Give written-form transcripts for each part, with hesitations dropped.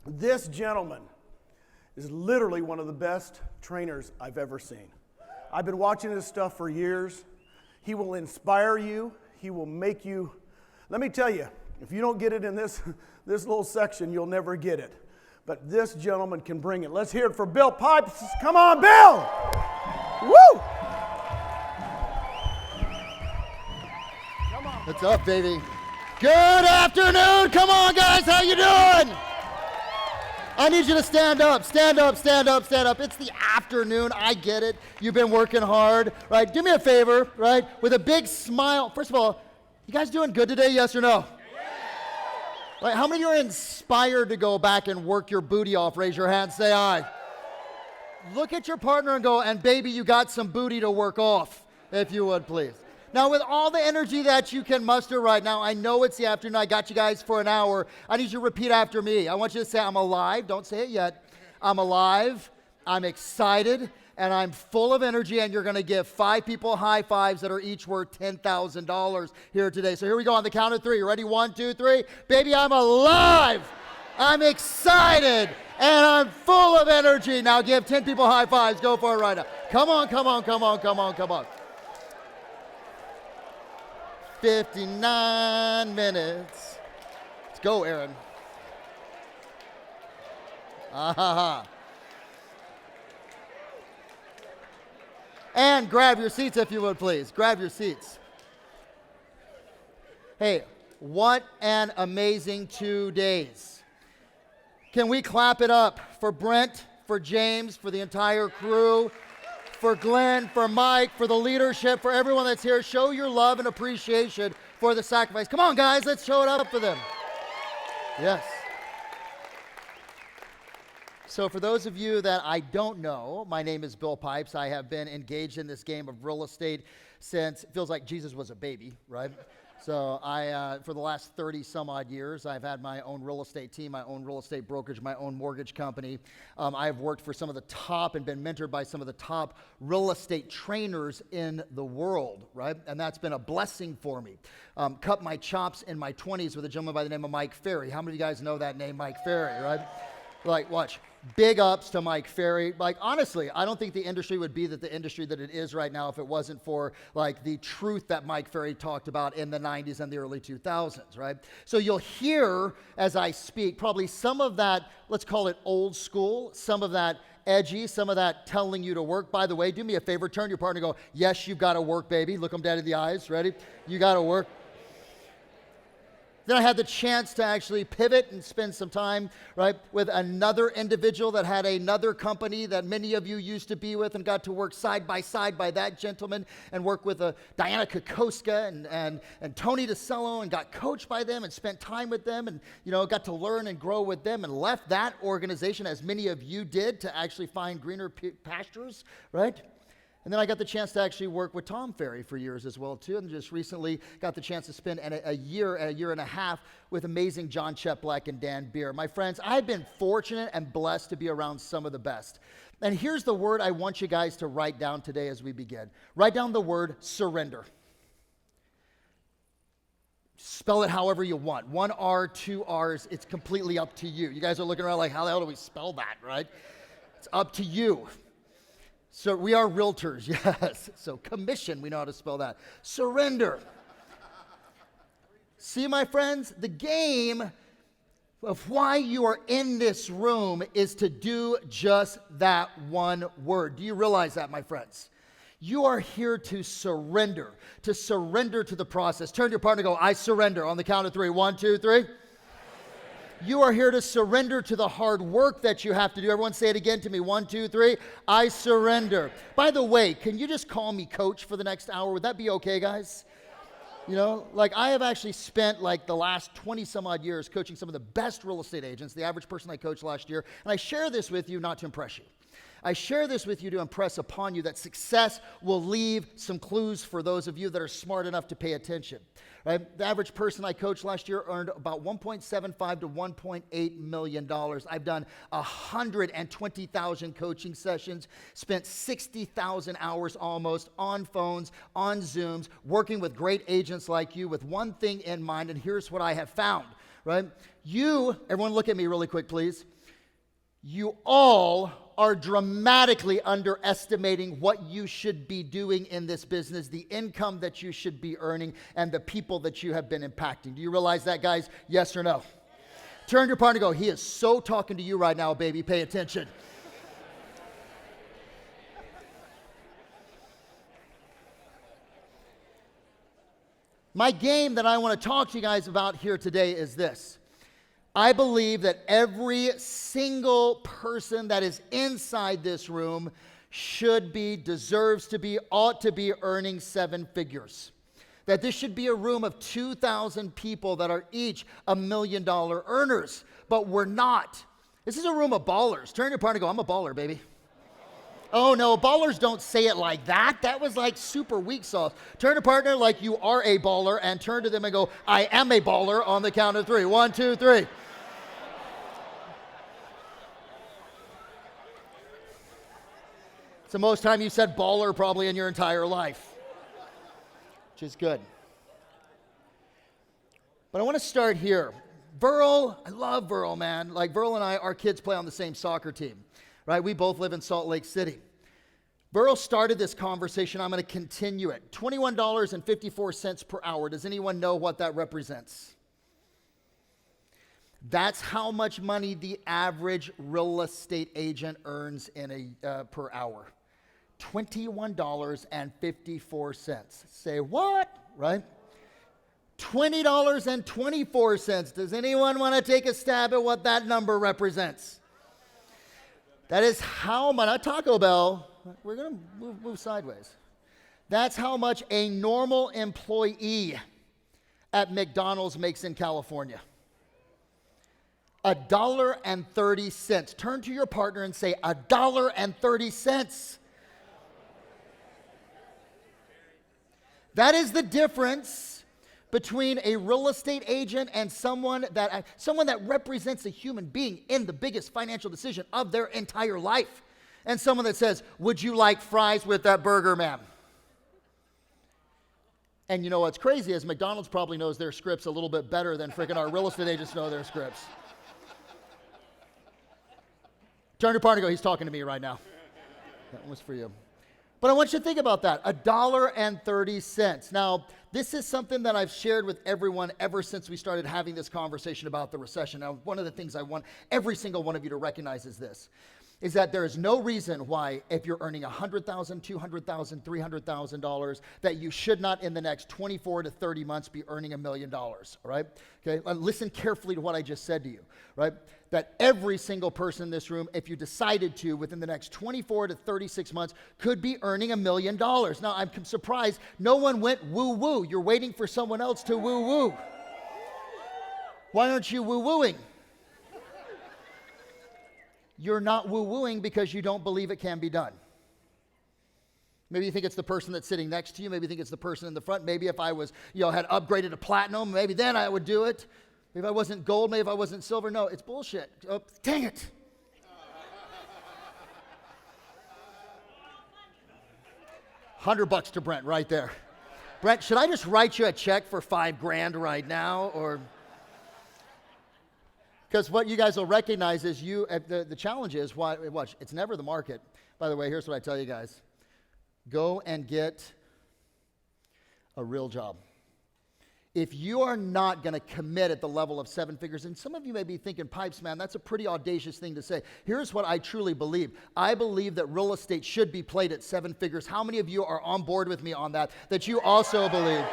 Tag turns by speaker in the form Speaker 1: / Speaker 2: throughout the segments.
Speaker 1: This gentleman is literally one of the best trainers I've ever seen. I've been watching his stuff for years. He will inspire you. He will make you. Let me tell you, if you don't get it in this little section, you'll never get it. But this gentleman can bring it. Let's hear it for Bill Pipes. Come on, Bill! Woo! Come on.
Speaker 2: What's up, baby? Good afternoon. Come on, guys. How you doing? I need you to stand up. Stand up, stand up, stand up. It's the afternoon. I get it. You've been working hard, right? Do me a favor, right? With a big smile. First of all, you guys doing good today, yes or no? Right, how many of you are inspired to go back and work your booty off? Raise your hand, say aye. Look at your partner and go, and baby, you got some booty to work off, if you would, please. Now, with all the energy that you can muster right now, I know it's the afternoon. I got you guys for an hour. I need you to repeat after me. I want you to say, I'm alive. Don't say it yet. I'm alive. I'm excited. And I'm full of energy, and you're going to give 5 people high fives that are each worth $10,000 here today. So here we go on the count of 3. You ready? 1, 2, 3. Baby, I'm alive. I'm excited, and I'm full of energy. Now give 10 people high fives. Go for it right now. Come on, come on, come on, come on, come on. 59 minutes. Let's go, Aaron. Ah-ha-ha. And grab your seats if you would, please. Grab your seats. Hey, what an amazing 2 days. Can we clap it up for Brent, for James, for the entire crew, for Glenn, for Mike, for the leadership, for everyone that's here? Show your love and appreciation for the sacrifice. Come on, guys, let's show it up for them. Yes. So for those of you that I don't know, my name is Bill Pipes. I have been engaged in this game of real estate since, it feels like Jesus was a baby, right? So for the last 30 some odd years, I've had my own real estate team, my own real estate brokerage, my own mortgage company. I've worked for some of the top and been mentored by some of the top real estate trainers in the world, right? And that's been a blessing for me. Cut my chops in my 20s with a gentleman by the name of Mike Ferry. How many of you guys know that name, Mike Ferry, right? Like, watch. Big ups to Mike Ferry. Like, honestly, I don't think the industry would be the industry that it is right now if it wasn't for, like, the truth that Mike Ferry talked about in the 90s and the early 2000s, right? So you'll hear, as I speak, probably some of that, let's call it old school, some of that edgy, some of that telling you to work. By the way, do me a favor, turn to your partner and go, yes, you've got to work, baby. Look them dead in the eyes. Ready? You got to work. Then I had the chance to actually pivot and spend some time, right, with another individual that had another company that many of you used to be with, and got to work side by that gentleman and work with Diana Kokoska and Tony DeCello, and got coached by them and spent time with them, and, you know, got to learn and grow with them, and left that organization, as many of you did, to actually find greener pastures, right? And then I got the chance to actually work with Tom Ferry for years as well, too. And just recently got the chance to spend a year and a half with amazing John Cheplack and Dan Beer. My friends, I've been fortunate and blessed to be around some of the best. And here's the word I want you guys to write down today as we begin. Write down the word surrender. Spell it however you want. 1 R, 2 R's. It's completely up to you. You guys are looking around like, how the hell do we spell that, right? It's up to you. So we are realtors, yes. So commission, we know how to spell that. Surrender. See, my friends, the game of why you are in this room is to do just that one word. Do you realize that, my friends? You are here to surrender to the process. Turn to your partner and go, I surrender, on the count of 3. 1, 2, 3. You are here to surrender to the hard work that you have to do. Everyone say it again to me. 1, 2, 3. I surrender. By the way, can you just call me coach for the next hour? Would that be okay, guys? You know, like, I have actually spent like the last 20 some odd years coaching some of the best real estate agents, the average person I coached last year. And I share this with you not to impress you. I share this with you to impress upon you that success will leave some clues for those of you that are smart enough to pay attention. Right? The average person I coached last year earned about $1.75 to $1.8 million. I've done 120,000 coaching sessions, spent 60,000 hours almost on phones, on Zooms, working with great agents like you with one thing in mind, and here's what I have found. right? Everyone look at me really quick, please. You all are dramatically underestimating what you should be doing in this business, the income that you should be earning, and the people that you have been impacting. Do you realize that, guys? Yes or no? Yes. Turn to your partner and go, he is so talking to you right now, baby. Pay attention. My game that I want to talk to you guys about here today is this. I believe that every single person that is inside this room deserves to be, ought to be earning 7 figures. That this should be a room of 2,000 people that are each $1 million earners, but we're not. This is a room of ballers. Turn to your partner and go, I'm a baller, baby. Oh no, ballers don't say it like that. That was like super weak sauce. Turn to partner like you are a baller and turn to them and go, I am a baller on the count of 3. 1, 2, 3. It's the most time you said baller probably in your entire life, which is good. But I want to start here. Burl, I love Burl, man. Like Burl and I, our kids play on the same soccer team, right? We both live in Salt Lake City. Burl started this conversation. I'm going to continue it. $21.54 per hour. Does anyone know what that represents? That's how much money the average real estate agent earns in per hour. $21.54. Say what? Right? $20.24. Does anyone want to take a stab at what that number represents? That is how much, not Taco Bell, we're going to move sideways. That's how much a normal employee at McDonald's makes in California. $1.30. Turn to your partner and say $1.30. That is the difference between a real estate agent and someone that represents a human being in the biggest financial decision of their entire life. And someone that says, would you like fries with that burger, ma'am? And you know what's crazy is McDonald's probably knows their scripts a little bit better than freaking our real estate agents know their scripts. Turn to your partner and go, he's talking to me right now. That was for you. But I want you to think about that, $1.30. Now, this is something that I've shared with everyone ever since we started having this conversation about the recession. Now, one of the things I want every single one of you to recognize is that there is no reason why, if you're earning $100,000, $200,000, $300,000, that you should not in the next 24 to 30 months be earning $1 million, all right? Okay, listen carefully to what I just said to you, right? That every single person in this room, if you decided to, within the next 24 to 36 months, could be earning $1 million. Now, I'm surprised no one went woo-woo. You're waiting for someone else to woo-woo. Why aren't you woo-wooing? You're not woo-wooing because you don't believe it can be done. Maybe you think it's the person that's sitting next to you. Maybe you think it's the person in the front. Maybe if I was, had upgraded to platinum, maybe then I would do it. Maybe if I wasn't gold, maybe if I wasn't silver. No, it's bullshit. Oh, dang it. $100 to Brent right there. Brent, should I just write you a check for $5,000 right now, or? Because what you guys will recognize is the challenge is, watch, it's never the market. By the way, here's what I tell you guys. Go and get a real job. If you are not going to commit at the level of 7 figures, and some of you may be thinking, Pipes, man, that's a pretty audacious thing to say. Here's what I truly believe. I believe that real estate should be played at 7 figures. How many of you are on board with me on that you also believe?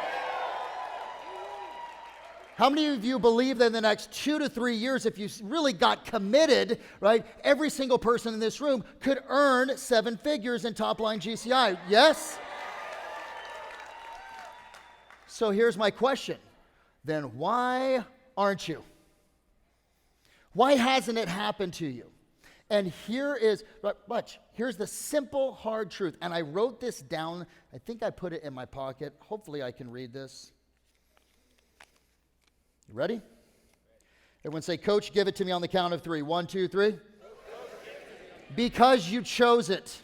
Speaker 2: How many of you believe that in the next 2 to 3 years, if you really got committed, right, every single person in this room could earn 7 figures in top-line GCI? Yes? So here's my question. Then why aren't you? Why hasn't it happened to you? And here's the simple, hard truth. And I wrote this down. I think I put it in my pocket. Hopefully I can read this. You ready? Everyone say, Coach, give it to me on the count of 3. 1, 2, 3. Because you chose it.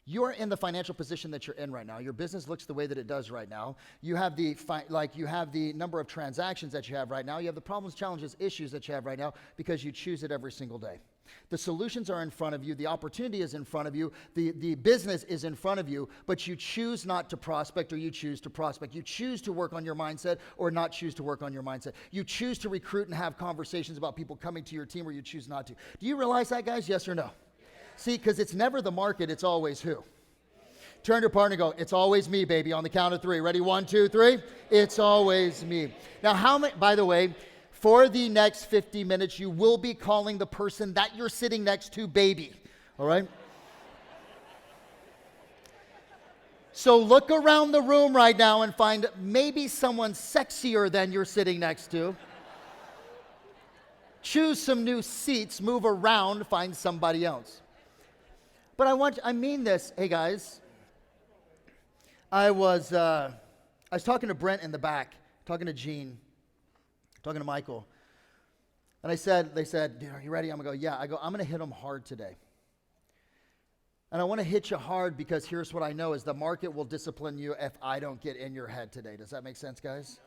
Speaker 2: You're in the financial position that you're in right now. Your business looks the way that it does right now. You have the number of transactions that you have right now. You have the problems, challenges, issues that you have right now because you choose it every single day. The solutions are in front of you. The opportunity is in front of you. The business is in front of you, but you choose not to prospect or you choose to prospect. You choose to work on your mindset or not choose to work on your mindset. You choose to recruit and have conversations about people coming to your team or you choose not to. Do you realize that, guys? Yes or no? See, because it's never the market, it's always who? Turn to your partner and go, it's always me, baby, on the count of 3. Ready? 1, 2, 3. It's always me. Now, how many, by the way, for the next 50 minutes, you will be calling the person that you're sitting next to baby, all right? So look around the room right now and find maybe someone sexier than you're sitting next to. Choose some new seats, move around, find somebody else. But I mean this. Hey, guys. I was talking to Brent in the back, talking to Gene, talking to Michael. And they said, dude, are you ready? I'm going to go, yeah. I go, I'm going to hit them hard today. And I want to hit you hard because here's what I know is the market will discipline you if I don't get in your head today. Does that make sense, guys?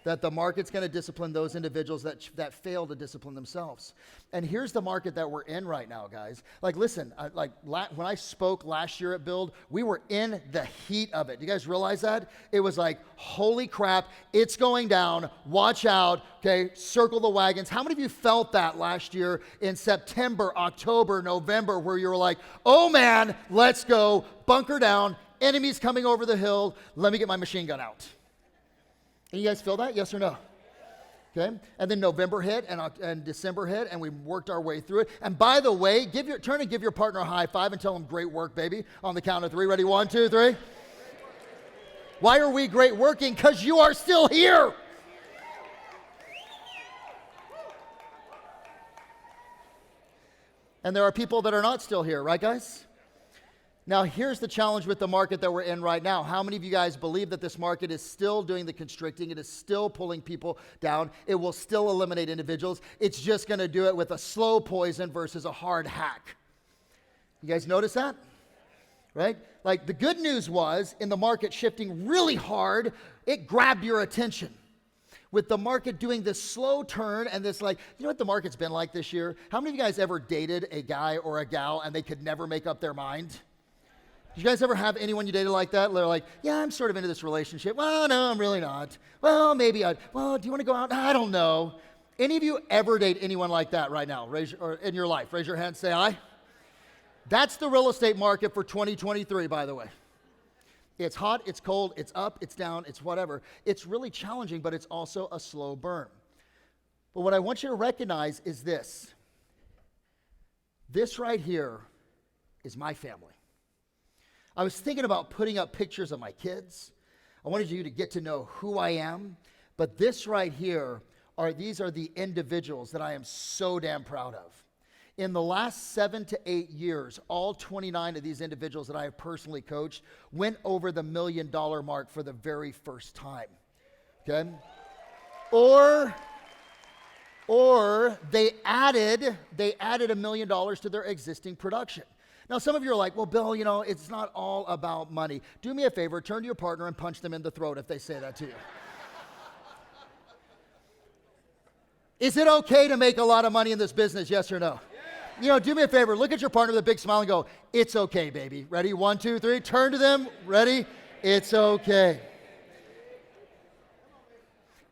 Speaker 2: That the market's going to discipline those individuals that fail to discipline themselves. And here's the market that we're in right now, guys. Like, listen, when I spoke last year at Build, we were in the heat of it. Do you guys realize that? It was like, holy crap, it's going down. Watch out, okay? Circle the wagons. How many of you felt that last year in September, October, November, where you were like, oh man, let's go, bunker down, enemies coming over the hill, let me get my machine gun out. And you guys feel that? Yes or no? Okay. And then November hit and December hit, and we worked our way through it. And by the way, turn and give your partner a high five and tell them great work, baby, on the count of 3. Ready? 1, 2, 3. Why are we great working? Because you are still here. And there are people that are not still here, right, guys? Now, here's the challenge with the market that we're in right now. How many of you guys believe that this market is still doing the constricting? It is still pulling people down. It will still eliminate individuals. It's just going to do it with a slow poison versus a hard hack. You guys notice that? Right? Like the good news was in the market shifting really hard, it grabbed your attention. With the market doing this slow turn and this you know what the market's been like this year? How many of you guys ever dated a guy or a gal and they could never make up their mind? Did you guys ever have anyone you dated like that? They're like, yeah, I'm sort of into this relationship. Well, no, I'm really not. Well, maybe do you want to go out? I don't know. Any of you ever date anyone like that right now? Or in your life? Raise your hand, say aye. That's the real estate market for 2023, by the way. It's hot, it's cold, it's up, it's down, it's whatever. It's really challenging, but it's also a slow burn. But what I want you to recognize is this. This right here is my family. I was thinking about putting up pictures of my kids. I wanted you to get to know who I am. But this right here, these are the individuals that I am so damn proud of. In the last 7 to 8 years, all 29 of these individuals that I have personally coached went over the $1 million mark for the very first time. Okay? Or they added $1 million to their existing production. Now, some of you are like, well, Bill, it's not all about money. Do me a favor, turn to your partner and punch them in the throat if they say that to you. Is it okay to make a lot of money in this business, yes or no? Yeah. Do me a favor, look at your partner with a big smile and go, it's okay, baby. Ready? 1, 2, 3. Turn to them. Ready? It's okay.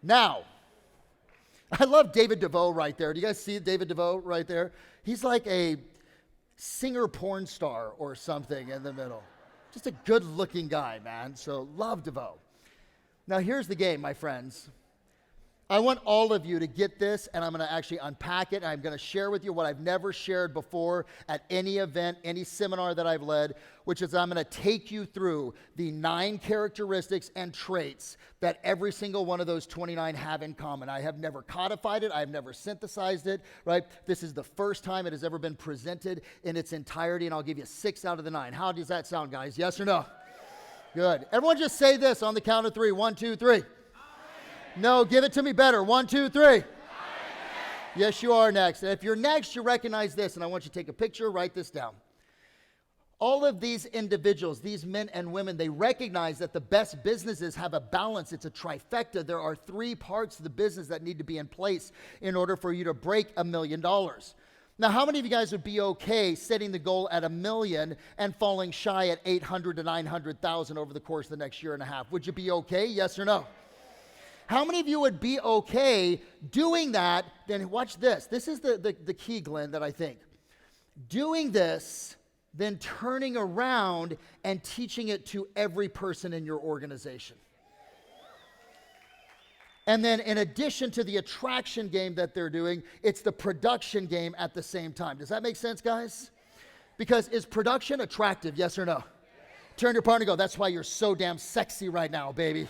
Speaker 2: Now, I love David DeVoe right there. Do you guys see David DeVoe right there? He's like a singer porn star or something in the middle. Just a good looking guy, man. So love DeVoe. Now here's the game, my friends. I want all of you to get this, and I'm going to actually unpack it. I'm going to share with you what I've never shared before at any event, any seminar that I've led, which is I'm going to take you through the 9 characteristics and traits that every single one of those 29 have in common. I have never codified it. I have never synthesized it, right? This is the first time it has ever been presented in its entirety, and I'll give you 6 out of the 9. How does that sound, guys? Yes or no? Good. Everyone just say this on the count of 3. 1, 2, 3. No, give it to me better. 1, 2, 3. Yes, you are next. And if you're next, you recognize this, and I want you to take a picture, write this down. All of these individuals, these men and women, they recognize that the best businesses have a balance. It's a trifecta. There are 3 parts of the business that need to be in place in order for you to break $1 million. Now, how many of you guys would be okay setting the goal at $1 million and falling shy at 800 to 900,000 over the course of the next year and a half? Would you be okay? Yes or no? How many of you would be okay doing that? Then watch this. This is the key, Glenn, that I think. Doing this, then turning around and teaching it to every person in your organization. And then in addition to the attraction game that they're doing, it's the production game at the same time. Does that make sense, guys? Because is production attractive, yes or no? Turn to your partner and go, that's why you're so damn sexy right now, baby.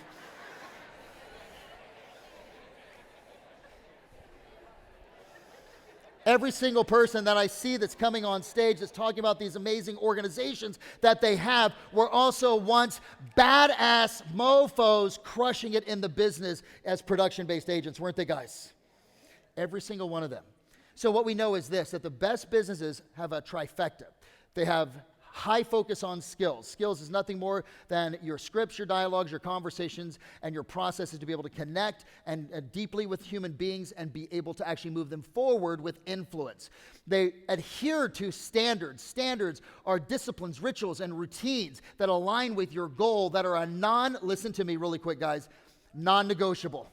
Speaker 2: Every single person that I see that's coming on stage that's talking about these amazing organizations that they have were also once badass mofos crushing it in the business as production-based agents, weren't they, guys? Every single one of them. So what we know is this, that the best businesses have a trifecta. They have high focus on skills. Skills is nothing more than your scripts, your dialogues, your conversations, and your processes to be able to connect and deeply with human beings and be able to actually move them forward with influence. They adhere to standards. Standards are disciplines, rituals, and routines that align with your goal that are listen to me really quick, guys, non-negotiable.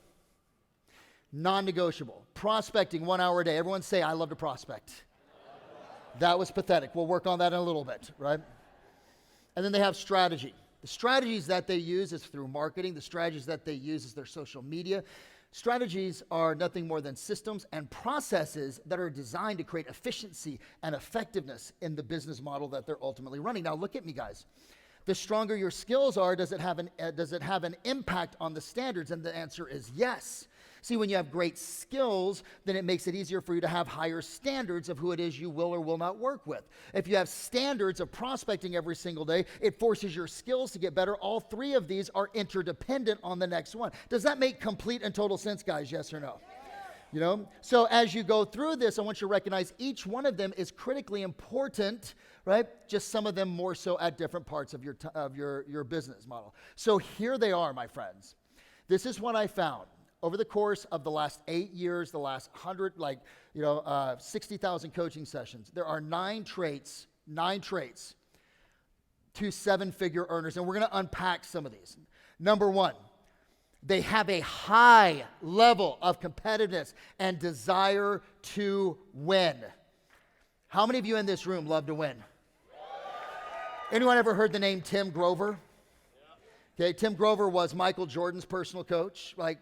Speaker 2: Non-negotiable. Prospecting 1 hour a day. Everyone say, I love to prospect. That was pathetic. We'll work on that in a little bit, right? And then they have strategy. The strategies that they use is through marketing. The strategies that they use is their social media. Strategies are nothing more than systems and processes that are designed to create efficiency and effectiveness in the business model that they're ultimately running. Now, look at me, guys. The stronger your skills are, does it have an impact on the standards? And the answer is yes. See, when you have great skills, then it makes it easier for you to have higher standards of who it is you will or will not work with. If you have standards of prospecting every single day, it forces your skills to get better. All 3 of these are interdependent on the next one. Does that make complete and total sense, guys? Yes or no? You know? So as you go through this, I want you to recognize each one of them is critically important, right? Just some of them more so at different parts of your business model. So here they are, my friends. This is what I found. Over the course of the last 8 years, the last 100, 60,000 coaching sessions, there are 9 traits to 7-figure earners. And we're going to unpack some of these. Number 1, they have a high level of competitiveness and desire to win. How many of you in this room love to win? Anyone ever heard the name Tim Grover? Okay, Tim Grover was Michael Jordan's personal coach, like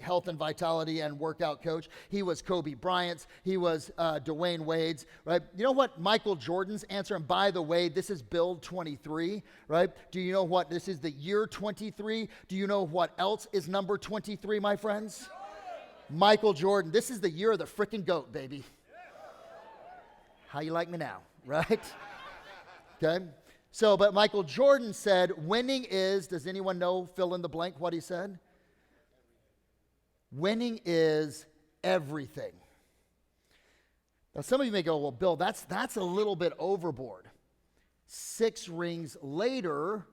Speaker 2: health and vitality and workout coach. He was Kobe Bryant's. He was Dwayne Wade's, right? You know what Michael Jordan's answer? And by the way, this is BUILD23, right? Do you know what? This is the year 23. Do you know what else is number 23, my friends? Michael Jordan. This is the year of the freaking GOAT, baby. How you like me now, right? Okay. So, but Michael Jordan said, winning is, does anyone know, fill in the blank, what he said? Winning is everything. Now, some of you may go, well, Bill, that's a little bit overboard. 6 rings later,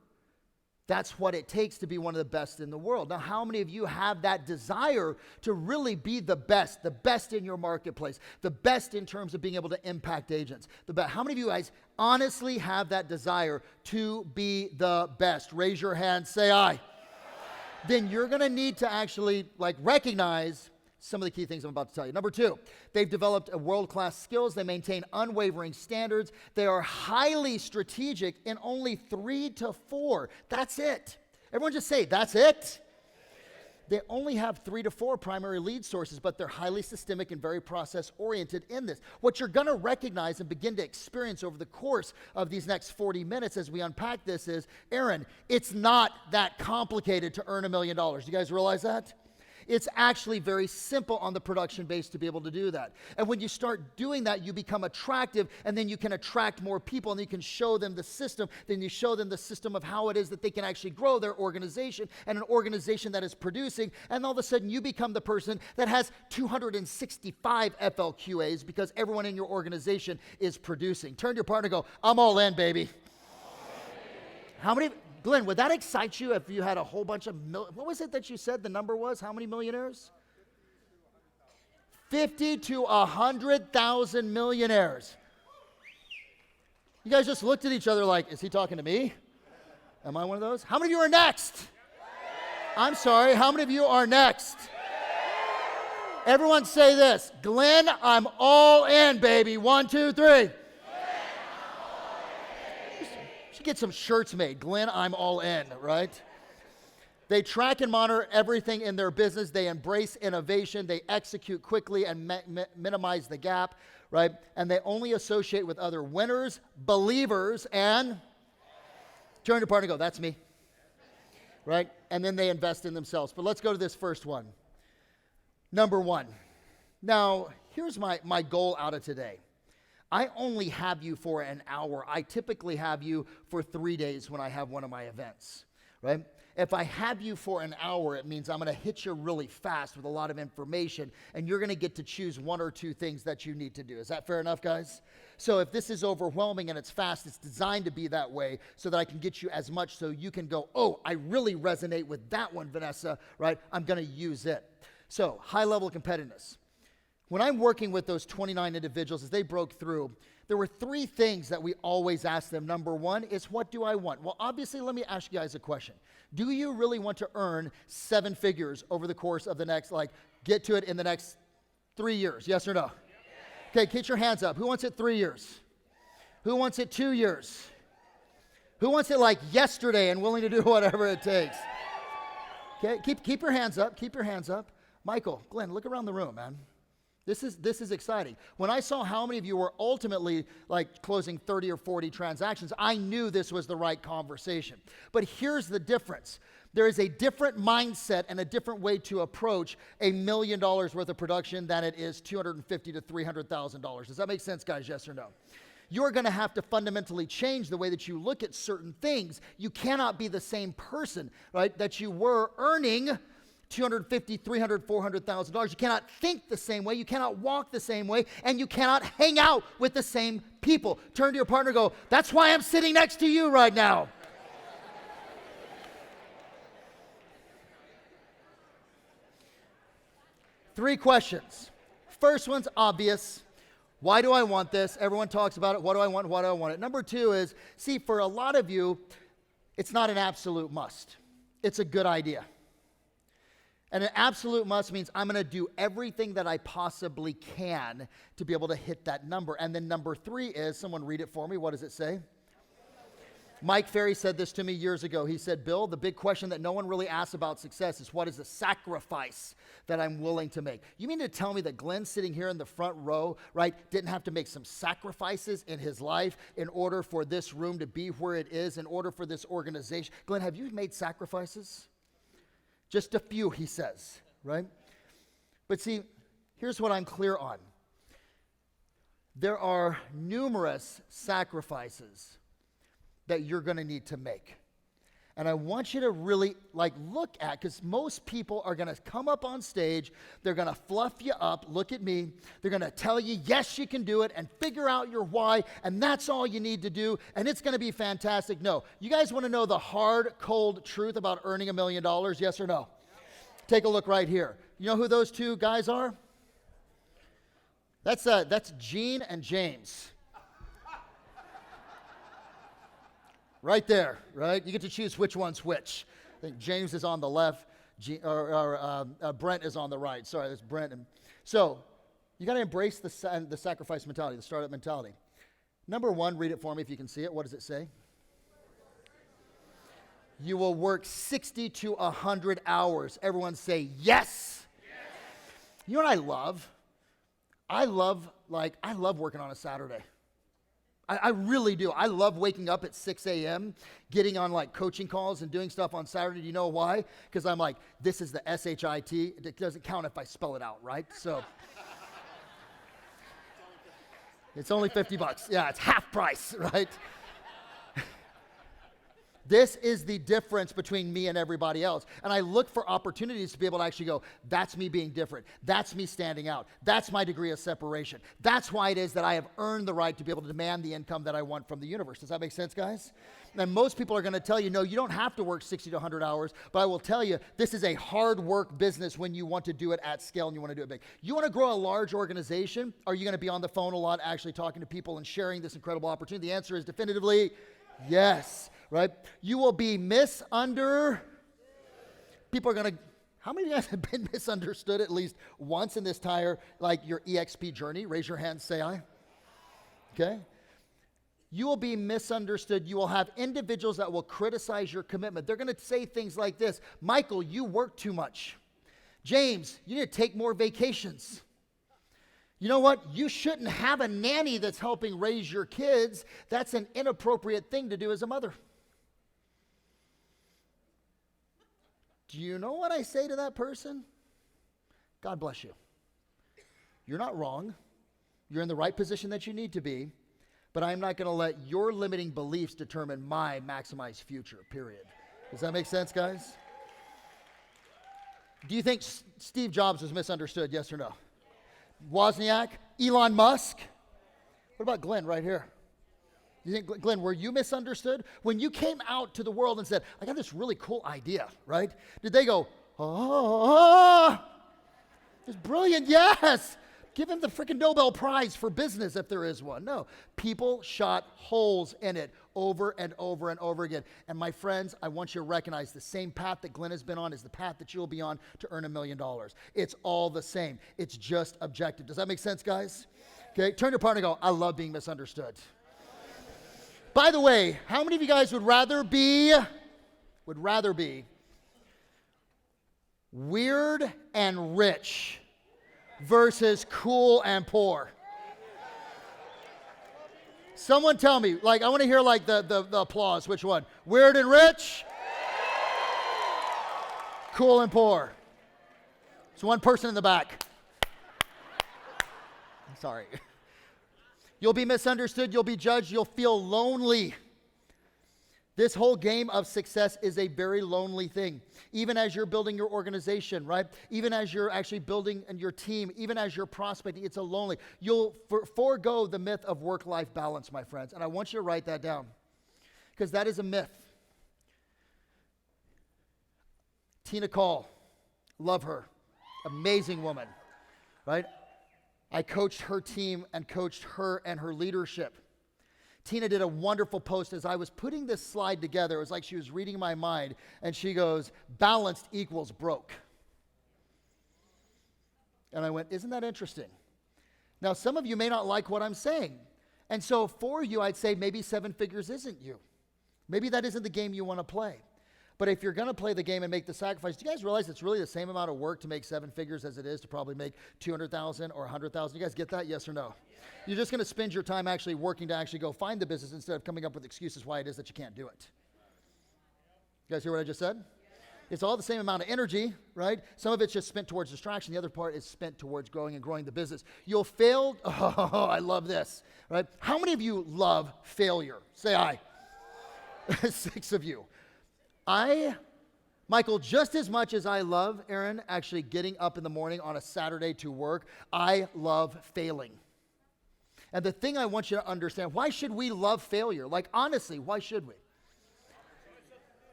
Speaker 2: that's what it takes to be one of the best in the world. Now, how many of you have that desire to really be the best in your marketplace, the best in terms of being able to impact agents? How many of you guys honestly have that desire to be the best? Raise your hand, say aye. Then you're going to need to actually recognize some of the key things I'm about to tell you. Number 2, they've developed a world-class skills. They maintain unwavering standards. They are highly strategic in only 3 to 4. That's it. Everyone just say, that's it. They only have 3 to 4 primary lead sources, but they're highly systemic and very process-oriented in this. What you're going to recognize and begin to experience over the course of these next 40 minutes as we unpack this is, Aaron, it's not that complicated to earn $1 million. You guys realize that? It's actually very simple on the production base to be able to do that. And when you start doing that, you become attractive, and then you can attract more people, and you can show them the system. Then you show them the system of how it is that they can actually grow their organization, and an organization that is producing, and all of a sudden you become the person that has 265 FLQAs because everyone in your organization is producing. Turn to your partner and go, I'm all in, baby. How many, Glenn, would that excite you if you had a whole bunch of, what was it that you said the number was? How many millionaires? 50 to 100,000 millionaires. You guys just looked at each other like, is he talking to me? Am I one of those? How many of you are next? I'm sorry, how many of you are next? Everyone say this, Glenn, I'm all in, baby. 1, 2, 3. Get some shirts made. Glenn, I'm all in, right? They track and monitor everything in their business. They embrace innovation. They execute quickly and minimize the gap, right? And they only associate with other winners, believers, and turn your partner and go, that's me, right? And then they invest in themselves. But let's go to this first one. Number 1. Now, here's my goal out of today. I only have you for an hour. I typically have you for 3 days when I have one of my events, right? If I have you for an hour, it means I'm going to hit you really fast with a lot of information, and you're going to get to choose 1 or 2 things that you need to do. Is that fair enough, guys? So if this is overwhelming and it's fast, it's designed to be that way so that I can get you as much so you can go, oh, I really resonate with that one, Vanessa, right? I'm going to use it. So high-level competitiveness. When I'm working with those 29 individuals, as they broke through, there were 3 things that we always ask them. Number 1 is, what do I want? Well, obviously, let me ask you guys a question. Do you really want to earn 7 figures over the course of the next, get to it in the next 3 years? Yes or no? Okay, get your hands up. Who wants it 3 years? Who wants it 2 years? Who wants it like yesterday and willing to do whatever it takes? Okay, keep your hands up. Keep your hands up. Michael, Glenn, look around the room, man. This is exciting. When I saw how many of you were ultimately closing 30 or 40 transactions, I knew this was the right conversation. But here's the difference. There is a different mindset and a different way to approach $1 million worth of production than it is $250,000 to $300,000. Does that make sense, guys? Yes or no? You're going to have to fundamentally change the way that you look at certain things. You cannot be the same person, right, that you were earning $250,000, $300,000, $400,000. You cannot think the same way. You cannot walk the same way. And you cannot hang out with the same people. Turn to your partner and go, that's why I'm sitting next to you right now. Three questions. First one's obvious. Why do I want this? Everyone talks about it. What do I want? Why do I want it? Number 2 is, see, for a lot of you, it's not an absolute must. It's a good idea. And an absolute must means I'm going to do everything that I possibly can to be able to hit that number. And then number 3 is, someone read it for me. What does it say? Mike Ferry said this to me years ago. He said, Bill, the big question that no one really asks about success is, what is the sacrifice that I'm willing to make? You mean to tell me that Glenn sitting here in the front row, right, didn't have to make some sacrifices in his life in order for this room to be where it is, in order for this organization? Glenn, have you made sacrifices? Just a few, he says, right? But see, here's what I'm clear on. There are numerous sacrifices that you're going to need to make. And I want you to really look at, because most people are going to come up on stage, they're going to fluff you up, look at me, they're going to tell you, yes, you can do it, and figure out your why, and that's all you need to do, and it's going to be fantastic. No. You guys want to know the hard, cold truth about earning $1 million, yes or no? Take a look right here. You know who those 2 guys are? That's Gene and James. Right there, right? You get to choose which one's which. I think James is on the left, Brent is on the right. Sorry, that's Brent. So you got to embrace the sacrifice mentality, the startup mentality. Number 1, read it for me if you can see it. What does it say? You will work 60 to 100 hours. Everyone say yes. You know what I love? I love working on a Saturday. I really do. I love waking up at 6 a.m., getting on like coaching calls and doing stuff on Saturday. Do you know why? Because I'm like, this is the S-H-I-T. It doesn't count if I spell it out, right? So it's only $50. Yeah, it's half price, right? This is the difference between me and everybody else. And I look for opportunities to be able to actually go, that's me being different. That's me standing out. That's my degree of separation. That's why it is that I have earned the right to be able to demand the income that I want from the universe. Does that make sense, guys? And most people are going to tell you, no, you don't have to work 60 to 100 hours. But I will tell you, this is a hard work business when you want to do it at scale and you want to do it big. You want to grow a large organization? Are you going to be on the phone a lot, actually talking to people and sharing this incredible opportunity? The answer is definitively yes. Right? You will be People are going to, how many of you guys have been misunderstood at least once in this entire, like your EXP journey? Raise your hand, say I. Okay? You will be misunderstood. You will have individuals that will criticize your commitment. They're going to say things like this: Michael, you work too much. James, you need to take more vacations. You know what? You shouldn't have a nanny that's helping raise your kids. That's an inappropriate thing to do as a mother. Do you know what I say to that person? God bless you. You're not wrong. You're in the right position that you need to be, but I'm not going to let your limiting beliefs determine my maximized future, period. Does that make sense, guys? Do you think Steve Jobs was misunderstood, yes or no? Wozniak? Elon Musk? What about Glenn right here? You think, Glenn, were you misunderstood? When you came out to the world and said, I got this really cool idea, right? Did they go, oh, it's brilliant, yes. Give him the freaking Nobel Prize for business if there is one. No, people shot holes in it over and over and over again. And my friends, I want you to recognize the same path that Glenn has been on is the path that you'll be on to earn $1 million. It's all the same. It's just objective. Does that make sense, guys? Okay, turn to your partner and go, I love being misunderstood. By the way, how many of you guys would rather be weird and rich versus cool and poor? Someone tell me, like, I want to hear like the applause. Which one? Weird and rich? Cool and poor? There's one person in the back. Sorry. You'll be misunderstood, you'll be judged, you'll feel lonely. This whole game of success is a very lonely thing. Even as you're building your organization, right? Even as you're actually building your team, even as you're prospecting, it's a lonely. You'll forego the myth of work-life balance, my friends. And I want you to write that down, because that is a myth. Tina Call, love her. Amazing woman, right? I coached her team and coached her and her leadership. Tina did a wonderful post as I was putting this slide together. It was like she was reading my mind, and she goes, balanced equals broke. And I went, isn't that interesting? Now, some of you may not like what I'm saying. And so for you, I'd say maybe 7 figures isn't you. Maybe that isn't the game you want to play. But if you're going to play the game and make the sacrifice, do you guys realize it's really the same amount of work to make 7 figures as it is to probably make 200,000 or 100,000? You guys get that? Yes or no? You're just going to spend your time actually working to actually go find the business instead of coming up with excuses why it is that you can't do it. You guys hear what I just said? It's all the same amount of energy, right? Some of it's just spent towards distraction. The other part is spent towards growing and growing the business. You'll fail. Oh, I love this, right? How many of you love failure? Say aye. 6 of you. Michael, just as much as I love, Aaron, actually getting up in the morning on a Saturday to work, I love failing. And the thing I want you to understand, why should we love failure? Like, honestly, why should we?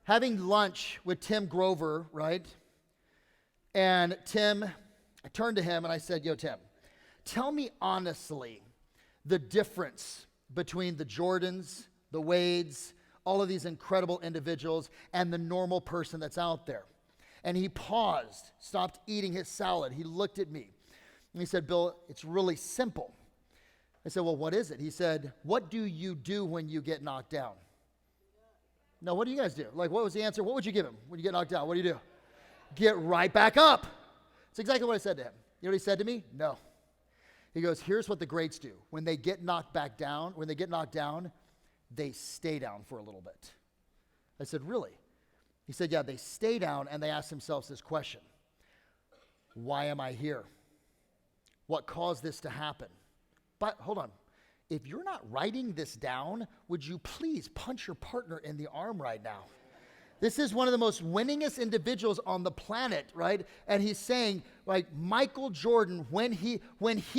Speaker 2: Having lunch with Tim Grover, right? And Tim, I turned to him and I said, yo, Tim, tell me honestly the difference between the Jordans, the Wades, all of these incredible individuals, and the normal person that's out there. And he paused, stopped eating his salad. He looked at me, and he said, Bill, it's really simple. I said, well, what is it? He said, what do you do when you get knocked down? No, what do you guys do? Like, what was the answer? What would you give him when you get knocked down? What do you do? Get right back up. That's exactly what I said to him. You know what he said to me? No. He goes, here's what the greats do. When they get knocked down, they stay down for a little bit. I said, really? He said, yeah, they stay down and they ask themselves this question. Why am I here? What caused this to happen? But hold on. If you're not writing this down, would you please punch your partner in the arm right now? This is one of the most winningest individuals on the planet, right? And he's saying, like, Michael Jordan, when he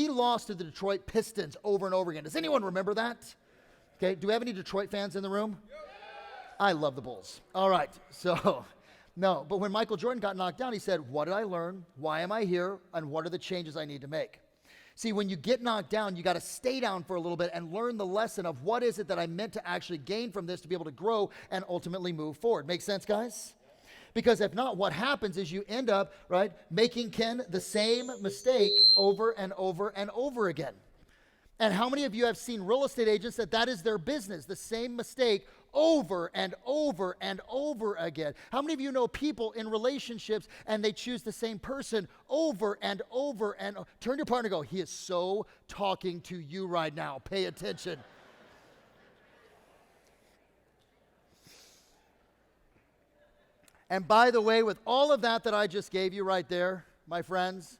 Speaker 2: lost to the Detroit Pistons over and over again. Does anyone remember that? Okay, do we have any Detroit fans in the room? I love the Bulls. All right, so, no. But when Michael Jordan got knocked down, he said, what did I learn? Why am I here? And what are the changes I need to make? See, when you get knocked down, you got to stay down for a little bit and learn the lesson of what is it that I meant to actually gain from this to be able to grow and ultimately move forward. Make sense, guys? Because if not, what happens is you end up, right, making, Ken, the same mistake over and over and over again. And how many of you have seen real estate agents that is their business, the same mistake over and over and over again? How many of you know people in relationships and they choose the same person over and over and over? Turn to your partner and go, he is so talking to you right now. Pay attention. And by the way, with all of that I just gave you right there, my friends,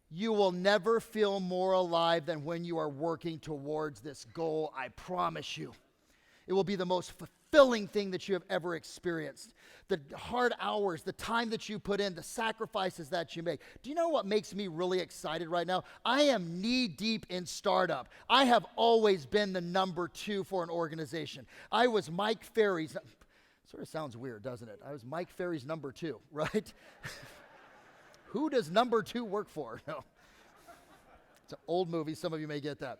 Speaker 2: you will never feel more alive than when you are working towards this goal, I promise you. It will be the most fulfilling thing that you have ever experienced. The hard hours, the time that you put in, the sacrifices that you make. Do you know what makes me really excited right now? I am knee deep in startup. I have always been the number 2 for an organization. I was Mike Ferry's, sort of sounds weird, doesn't it? I was Mike Ferry's number 2, right? Who does number 2 work for? No. It's an old movie. Some of you may get that.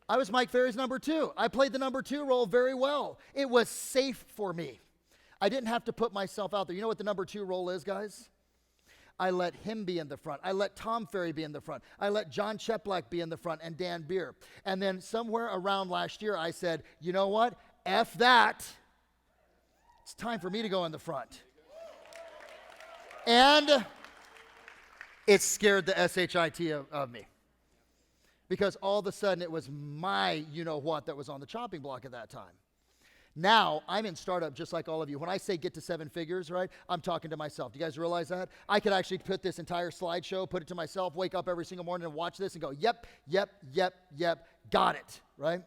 Speaker 2: I was Mike Ferry's number 2. I played the number 2 role very well. It was safe for me. I didn't have to put myself out there. You know what the number 2 role is, guys? I let him be in the front. I let Tom Ferry be in the front. I let John Cheplack be in the front and Dan Beer. And then somewhere around last year, I said, you know what? F that. It's time for me to go in the front. And it scared the SHIT of me. Because all of a sudden it was my you-know-what that was on the chopping block at that time. Now, I'm in startup just like all of you. When I say get to 7 figures, right, I'm talking to myself. Do you guys realize that? I could actually put this entire slideshow, put it to myself, wake up every single morning and watch this and go, yep, got it, right?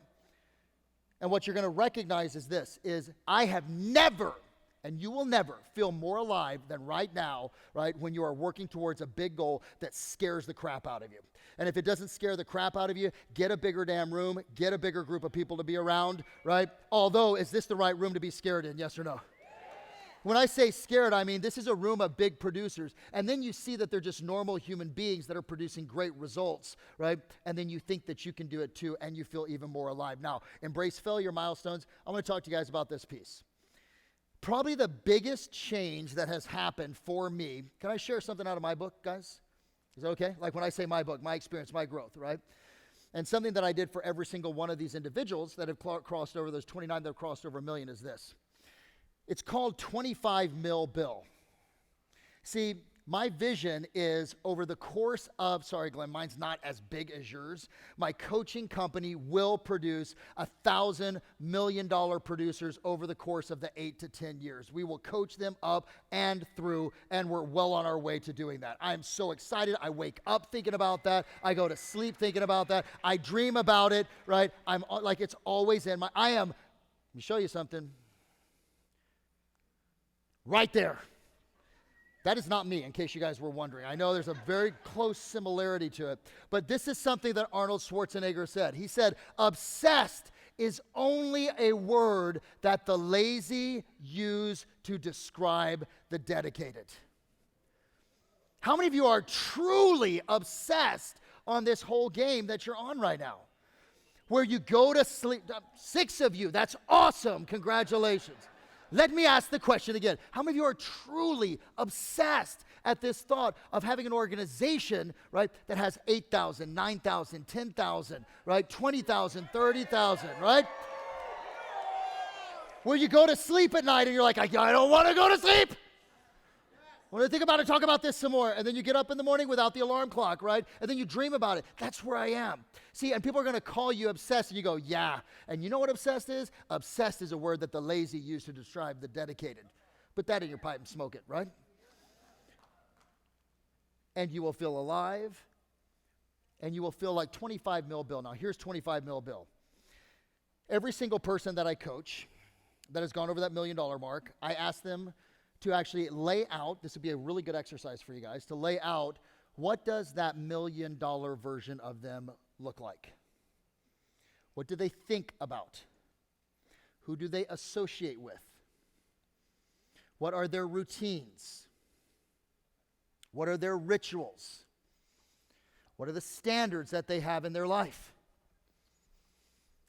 Speaker 2: And what you're going to recognize is this, is I have never, and you will never feel more alive than right now, right, when you are working towards a big goal that scares the crap out of you. And if it doesn't scare the crap out of you, get a bigger damn room, get a bigger group of people to be around, right? Although, is this the right room to be scared in, yes or no? When I say scared, I mean this is a room of big producers. And then you see that they're just normal human beings that are producing great results, right? And then you think that you can do it too, and you feel even more alive. Now, embrace failure milestones. I want to talk to you guys about this piece. Probably the biggest change that has happened for me. Can I share something out of my book, guys? Is that okay? Like when I say my book, my experience, my growth, right? And something that I did for every single one of these individuals that have crossed over, those 29 that have crossed over 1 million is this. It's called 25 mil bill. See, my vision is over the course of, sorry Glenn, mine's not as big as yours. My coaching company will produce $1,000 million producers over the course of the 8 to 10 years. We will coach them up and through, and we're well on our way to doing that. I'm so excited. I wake up thinking about that. I go to sleep thinking about that. I dream about it, right? I'm like, it's always in my, let me show you something. Right there. That is not me, in case you guys were wondering. I know there's a very close similarity to it. But this is something that Arnold Schwarzenegger said. He said, obsessed is only a word that the lazy use to describe the dedicated. How many of you are truly obsessed on this whole game that you're on right now? Where you go to sleep, 6 of you, that's awesome, congratulations. Let me ask the question again. How many of you are truly obsessed at this thought of having an organization, right, that has 8,000, 9,000, 10,000, right, 20,000, 30,000, right? Where you go to sleep at night and you're like, I don't want to go to sleep. When I think about it, talk about this some more. And then you get up in the morning without the alarm clock, right? And then you dream about it. That's where I am. See, and people are going to call you obsessed, and you go, yeah. And you know what obsessed is? Obsessed is a word that the lazy use to describe the dedicated. Put that in your pipe and smoke it, right? And you will feel alive, and you will feel like 25 mil bill. Now, here's 25 mil bill. Every single person that I coach that has gone over that $1 million mark, I ask them to actually lay out, this would be a really good exercise for you guys, to lay out what does that $1 million version of them look like? What do they think about? Who do they associate with? What are their routines? What are their rituals? What are the standards that they have in their life?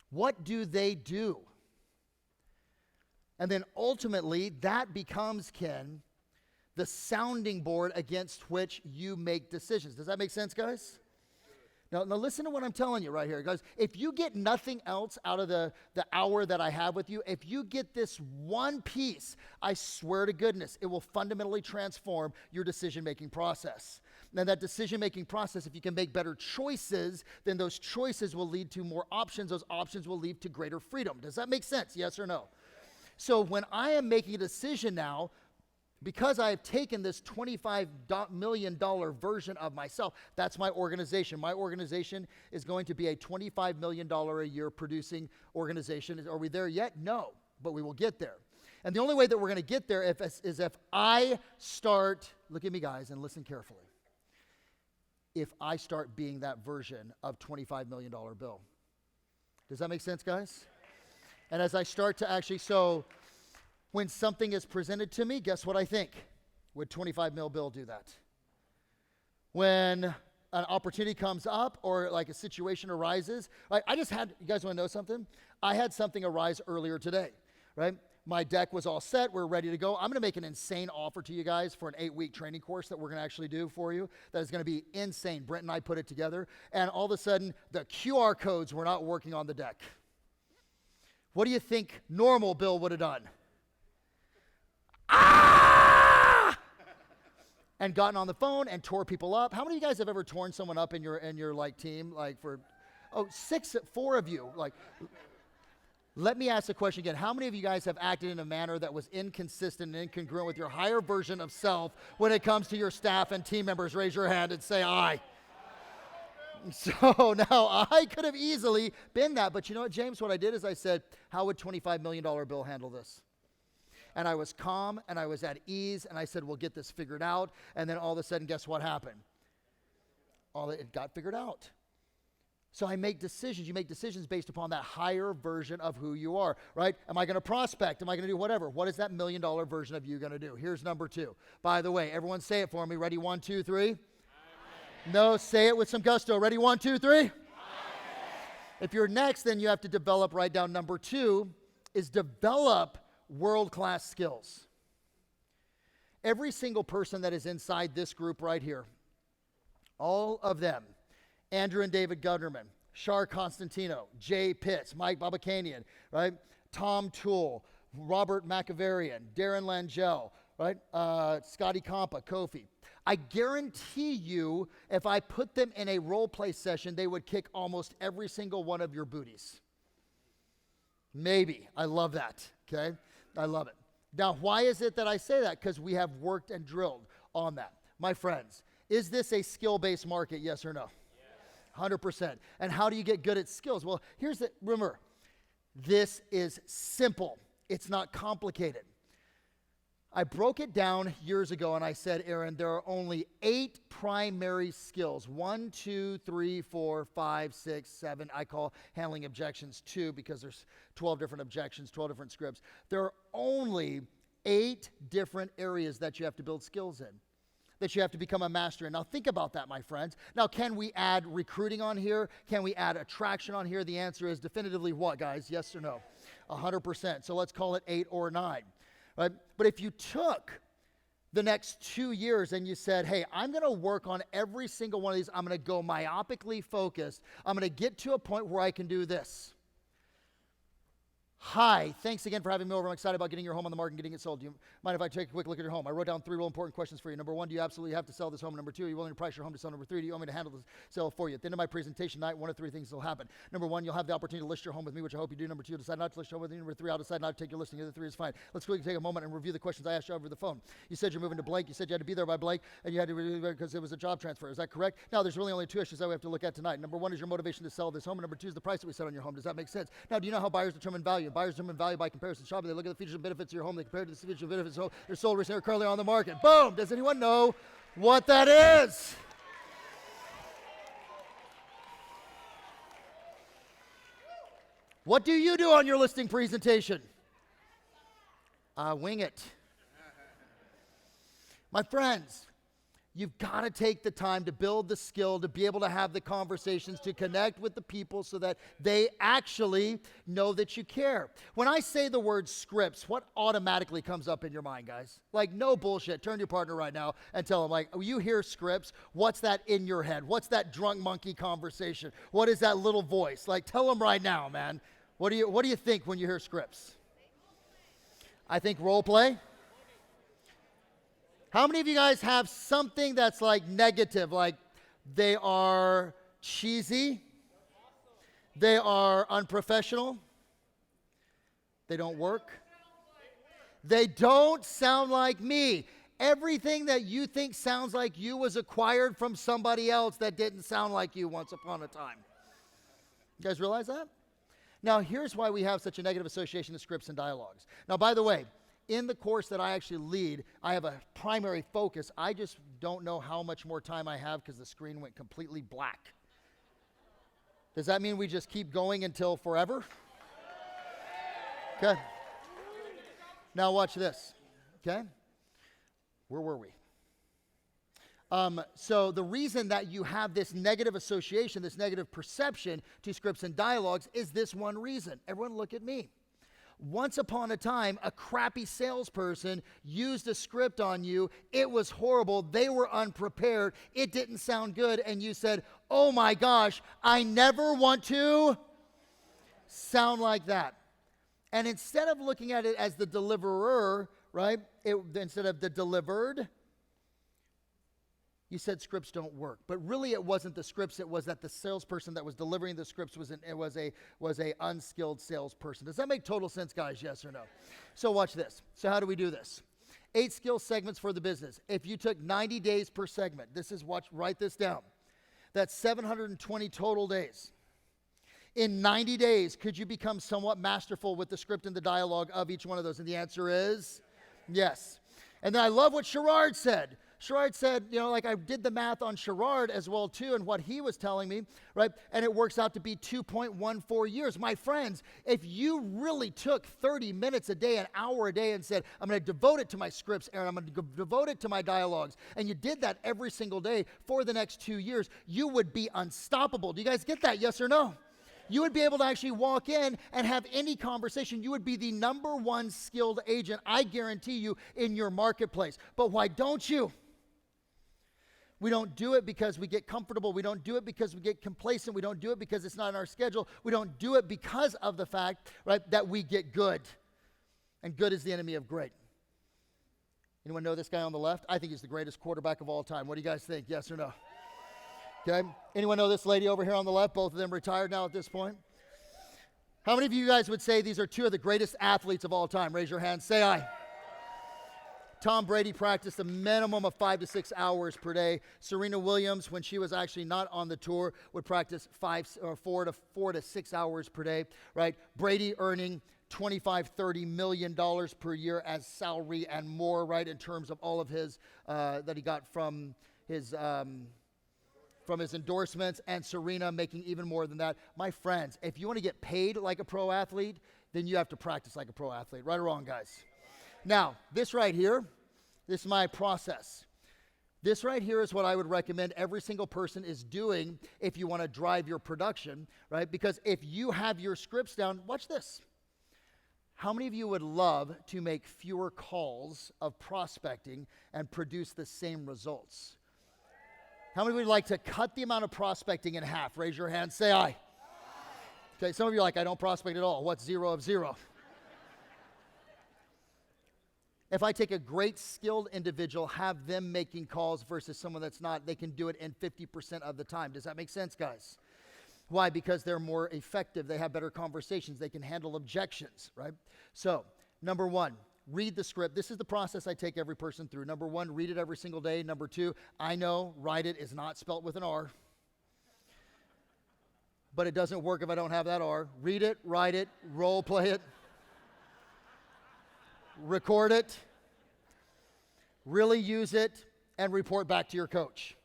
Speaker 2: What do they do? And then ultimately, that becomes, Ken, the sounding board against which you make decisions. Does that make sense, guys? Now listen to what I'm telling you right here, guys. If you get nothing else out of the hour that I have with you, if you get this one piece, I swear to goodness, it will fundamentally transform your decision-making process. Now, that decision-making process, if you can make better choices, then those choices will lead to more options. Those options will lead to greater freedom. Does that make sense? Yes or no? So when I am making a decision now, because I have taken this $25 million version of myself, that's my organization. My organization is going to be a $25 million a year producing organization. Are we there yet? No, but we will get there. And the only way that we're going to get there is if I start, look at me guys and listen carefully, if I start being that version of $25 million bill. Does that make sense, guys? And as I start to actually, so when something is presented to me, guess what I think? Would 25 mil bill do that? When an opportunity comes up or like a situation arises, like I just had, you guys want to know something? I had something arise earlier today, right? My deck was all set. We're ready to go. I'm going to make an insane offer to you guys for an 8-week training course that we're going to actually do for you. That is going to be insane. Brent and I put it together. And all of a sudden, the QR codes were not working on the deck. What do you think normal Bill would have done? Ah! And gotten on the phone and tore people up. How many of you guys have ever torn someone up in your like team? Like for, four of you. Like, let me ask the question again. How many of you guys have acted in a manner that was inconsistent and incongruent with your higher version of self when it comes to your staff and team members? Raise your hand and say aye. So now I could have easily been that, but you know what, James? What I did is I said, how would $25 million bill handle this? And I was calm and I was at ease and I said, we'll get this figured out. And then all of a sudden, guess what happened? It got figured out. So I make decisions. You make decisions based upon that higher version of who you are, right? Am I going to prospect? Am I going to do whatever? What is that $1 million version of you going to do? Here's number 2. By the way, everyone say it for me. Ready? 1, 2, 3. No, say it with some gusto. Ready? 1, 2, 3. Amen. If you're next, then you have to develop, write down number 2, is develop world-class skills. Every single person that is inside this group right here, all of them, Andrew and David Gunderman, Shar Constantino, Jay Pitts, Mike Babakanian, right? Tom Toole, Robert McAvarian, Darren Langell, right? Scotty Compa, Kofi. I guarantee you, if I put them in a role play session, they would kick almost every single one of your booties. Maybe. I love that, okay? I love it. Now, why is it that I say that? Because we have worked and drilled on that. My friends, is this a skill-based market, yes or no? Yes. 100%. And how do you get good at skills? Well, remember, this is simple. It's not complicated. I broke it down years ago and I said, Aaron, there are only 8 primary skills. 1, 2, 3, 4, 5, 6, 7. I call handling objections 2 because there's 12 different objections, 12 different scripts. There are only 8 different areas that you have to build skills in, that you have to become a master in. Now think about that, my friends. Now, can we add recruiting on here? Can we add attraction on here? The answer is definitively what, guys? Yes or no? 100%. So let's call it 8 or 9. Right? But if you took the next 2 years and you said, hey, I'm going to work on every single one of these. I'm going to go myopically focused. I'm going to get to a point where I can do this. Hi, thanks again for having me over. I'm excited about getting your home on the market and getting it sold. Do you mind if I take a quick look at your home? I wrote down 3 real important questions for you. Number 1, do you absolutely have to sell this home? Number 2, are you willing to price your home to sell? Number 3, do you want me to handle the sale for you? At the end of my presentation tonight, 1 of 3 things will happen. Number 1, you'll have the opportunity to list your home with me, which I hope you do. Number 2, decide not to list your home with me. Number 3, I'll decide not to take your listing. The other 3 is fine. Let's quickly take a moment and review the questions I asked you over the phone. You said you're moving to blank. You said you had to be there by blank, and you had to because it was a job transfer. Is that correct? Now, there's really only 2 issues that we have to look at tonight. Number 1 is your motivation to sell this home, and number 2 is the price that we set on your home. Does that make sense? Now, do you know how buyers determine value? Buyers determine value by comparison shopping. They look at the features and benefits of your home. They compare it to the features and benefits of their sold recently or currently on the market. Boom! Does anyone know what that is? What do you do on your listing presentation? Wing it. My friends, you've got to take the time to build the skill, to be able to have the conversations, to connect with the people so that they actually know that you care. When I say the word scripts, what automatically comes up in your mind, guys? Like, no bullshit. Turn to your partner right now and tell them, like, oh, you hear scripts, what's that in your head? What's that drunk monkey conversation? What is that little voice? Like, tell them right now, man. What do you think when you hear scripts? I think role play. How many of you guys have something that's like negative, like they are cheesy, they are unprofessional, they don't work, they don't sound like me? Everything that you think sounds like you was acquired from somebody else that didn't sound like you once upon a time. You guys realize that? Now, here's why we have such a negative association to scripts and dialogues. Now, by the way, in the course that I actually lead, I have a primary focus. I just don't know how much more time I have because the screen went completely black. Does that mean we just keep going until forever? Okay. Now watch this. Okay. Where were we? So the reason that you have this negative association, this negative perception to scripts and dialogues is this one reason. Everyone look at me. Once upon a time, a crappy salesperson used a script on you. It was horrible. They were unprepared. It didn't sound good. And you said, oh my gosh, I never want to sound like that. And instead of looking at it as the deliverer, right, instead of the delivered, you said scripts don't work. But really it wasn't the scripts, it was that the salesperson that was delivering the scripts was a unskilled salesperson. Does that make total sense, guys? Yes or no? So watch this. So how do we do this? 8 skill segments for the business. If you took 90 days per segment, write this down. That's 720 total days. In 90 days, could you become somewhat masterful with the script and the dialogue of each one of those? And the answer is yes. And then I love what Sherrard said. Sherrard said, like I did the math on Sherrard as well too, and what he was telling me, right? And it works out to be 2.14 years. My friends, if you really took 30 minutes a day, an hour a day, and said, I'm going to devote it to my scripts, Aaron, I'm going to devote it to my dialogues, and you did that every single day for the next 2 years, you would be unstoppable. Do you guys get that? Yes or no? You would be able to actually walk in and have any conversation. You would be the number 1 skilled agent, I guarantee you, in your marketplace. But why don't you? We don't do it because we get comfortable. We don't do it because we get complacent. We don't do it because it's not in our schedule. We don't do it because of the fact, right, that we get good. And good is the enemy of great. Anyone know this guy on the left? I think he's the greatest quarterback of all time. What do you guys think? Yes or no? Okay. Anyone know this lady over here on the left? Both of them retired now at this point. How many of you guys would say these are 2 of the greatest athletes of all time? Raise your hand. Say aye. Tom Brady practiced a minimum of 5 to 6 hours per day. Serena Williams, when she was actually not on the tour, would practice 4 to 6 hours per day, right? Brady earning $25-30 million per year as salary and more, right, in terms of all of his that he got from his endorsements, and Serena making even more than that. My friends, if you want to get paid like a pro athlete, then you have to practice like a pro athlete. Right or wrong, guys? Now, this right here, this is my process. This right here is what I would recommend every single person is doing if you want to drive your production, right? Because if you have your scripts down, watch this. How many of you would love to make fewer calls of prospecting and produce the same results? How many would like to cut the amount of prospecting in half? Raise your hand, say aye. Okay, some of you are like, I don't prospect at all. What's 0 of 0? If I take a great skilled individual, have them making calls versus someone that's not, they can do it in 50% of the time. Does that make sense, guys? Why? Because they're more effective. They have better conversations. They can handle objections, right? So, number one, read the script. This is the process I take every person through. Number one, read it every single day. Number two, I know write it is not spelt with an R. But it doesn't work if I don't have that R. Read it, write it, role play it, record it, really use it, and report back to your coach.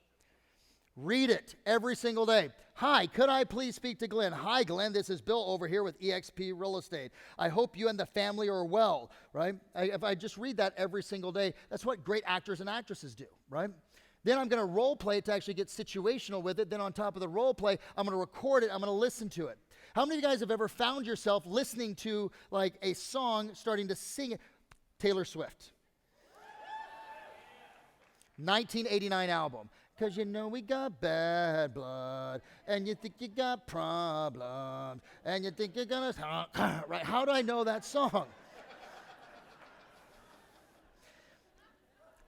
Speaker 2: Read it every single day. Hi, could I please speak to Glenn? Hi, Glenn, this is Bill over here with eXp Real Estate. I hope you and the family are well, right? If I just read that every single day, that's what great actors and actresses do, right? Then I'm going to role play it to actually get situational with it. Then on top of the role play, I'm going to record it. I'm going to listen to it. How many of you guys have ever found yourself listening to like a song, starting to sing it? Taylor Swift. 1989 album. Because you know we got bad blood, and you think you got problems, and you think you're going to, right? How do I know that song?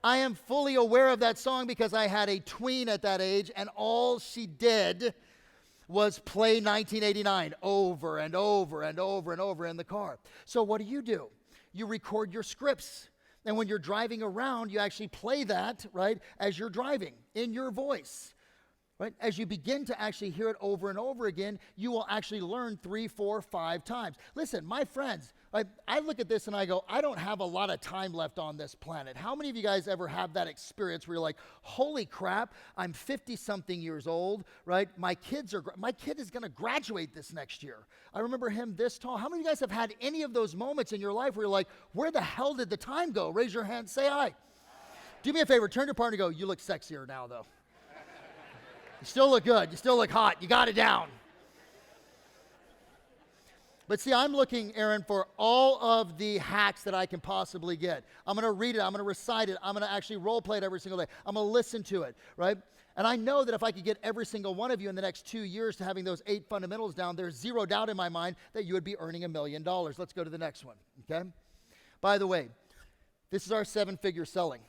Speaker 2: I am fully aware of that song because I had a tween at that age, and all she did was play 1989 over and over and over and over in the car. So what do? You record your scripts. And when you're driving around, you actually play that, right, as you're driving in your voice, right? As you begin to actually hear it over and over again, you will actually learn 3, 4, 5 times. Listen, my friends, I look at this and I go, I don't have a lot of time left on this planet. How many of you guys ever have that experience where you're like, holy crap, I'm 50-something years old, right? My kid is going to graduate this next year. I remember him this tall. How many of you guys have had any of those moments in your life where you're like, where the hell did the time go? Raise your hand, say aye. Do me a favor, turn to your partner and go, you look sexier now, though. You still look good. You still look hot. You got it down. But see, I'm looking, Aaron, for all of the hacks that I can possibly get. I'm going to read it. I'm going to recite it. I'm going to actually role play it every single day. I'm going to listen to it, right? And I know that if I could get every single one of you in the next 2 years to having those 8 fundamentals down, there's zero doubt in my mind that you would be earning $1 million. Let's go to the next one, okay? By the way, this is our 7-figure selling.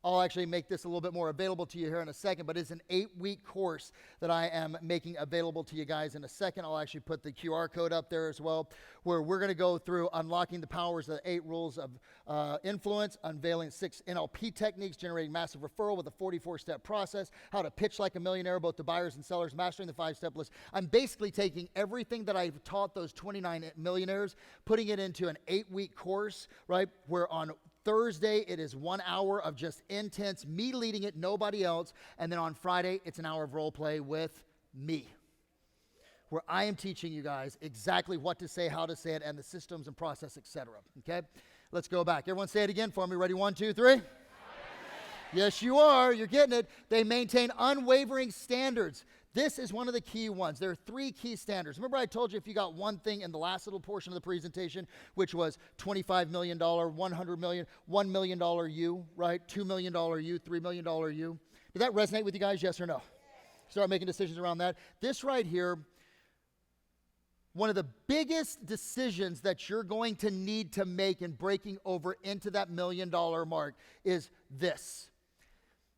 Speaker 2: I'll actually make this a little bit more available to you here in a second, but it's an 8-week course that I am making available to you guys in a second. I'll actually put the QR code up there as well, where we're going to go through unlocking the powers of the 8 rules of influence, unveiling 6 NLP techniques, generating massive referral with a 44-step process, how to pitch like a millionaire, both to buyers and sellers, mastering the 5-step list. I'm basically taking everything that I've taught those 29 millionaires, putting it into an 8-week course, right, where on Thursday, it is 1 hour of just intense, me leading it, nobody else. And then on Friday, it's an hour of role play with me, where I am teaching you guys exactly what to say, how to say it, and the systems and process, etc. Okay? Let's go back. Everyone say it again for me. Ready? 1, 2, 3. Yes, you are. You're getting it. They maintain unwavering standards. This is one of the key ones. There are 3 key standards. Remember I told you if you got one thing in the last little portion of the presentation, which was $25 million, $100 million, $1 million you, right? $2 million you, $3 million you. Did that resonate with you guys, yes or no? Start making decisions around that. This right here, one of the biggest decisions that you're going to need to make in breaking over into that $1 million mark is this.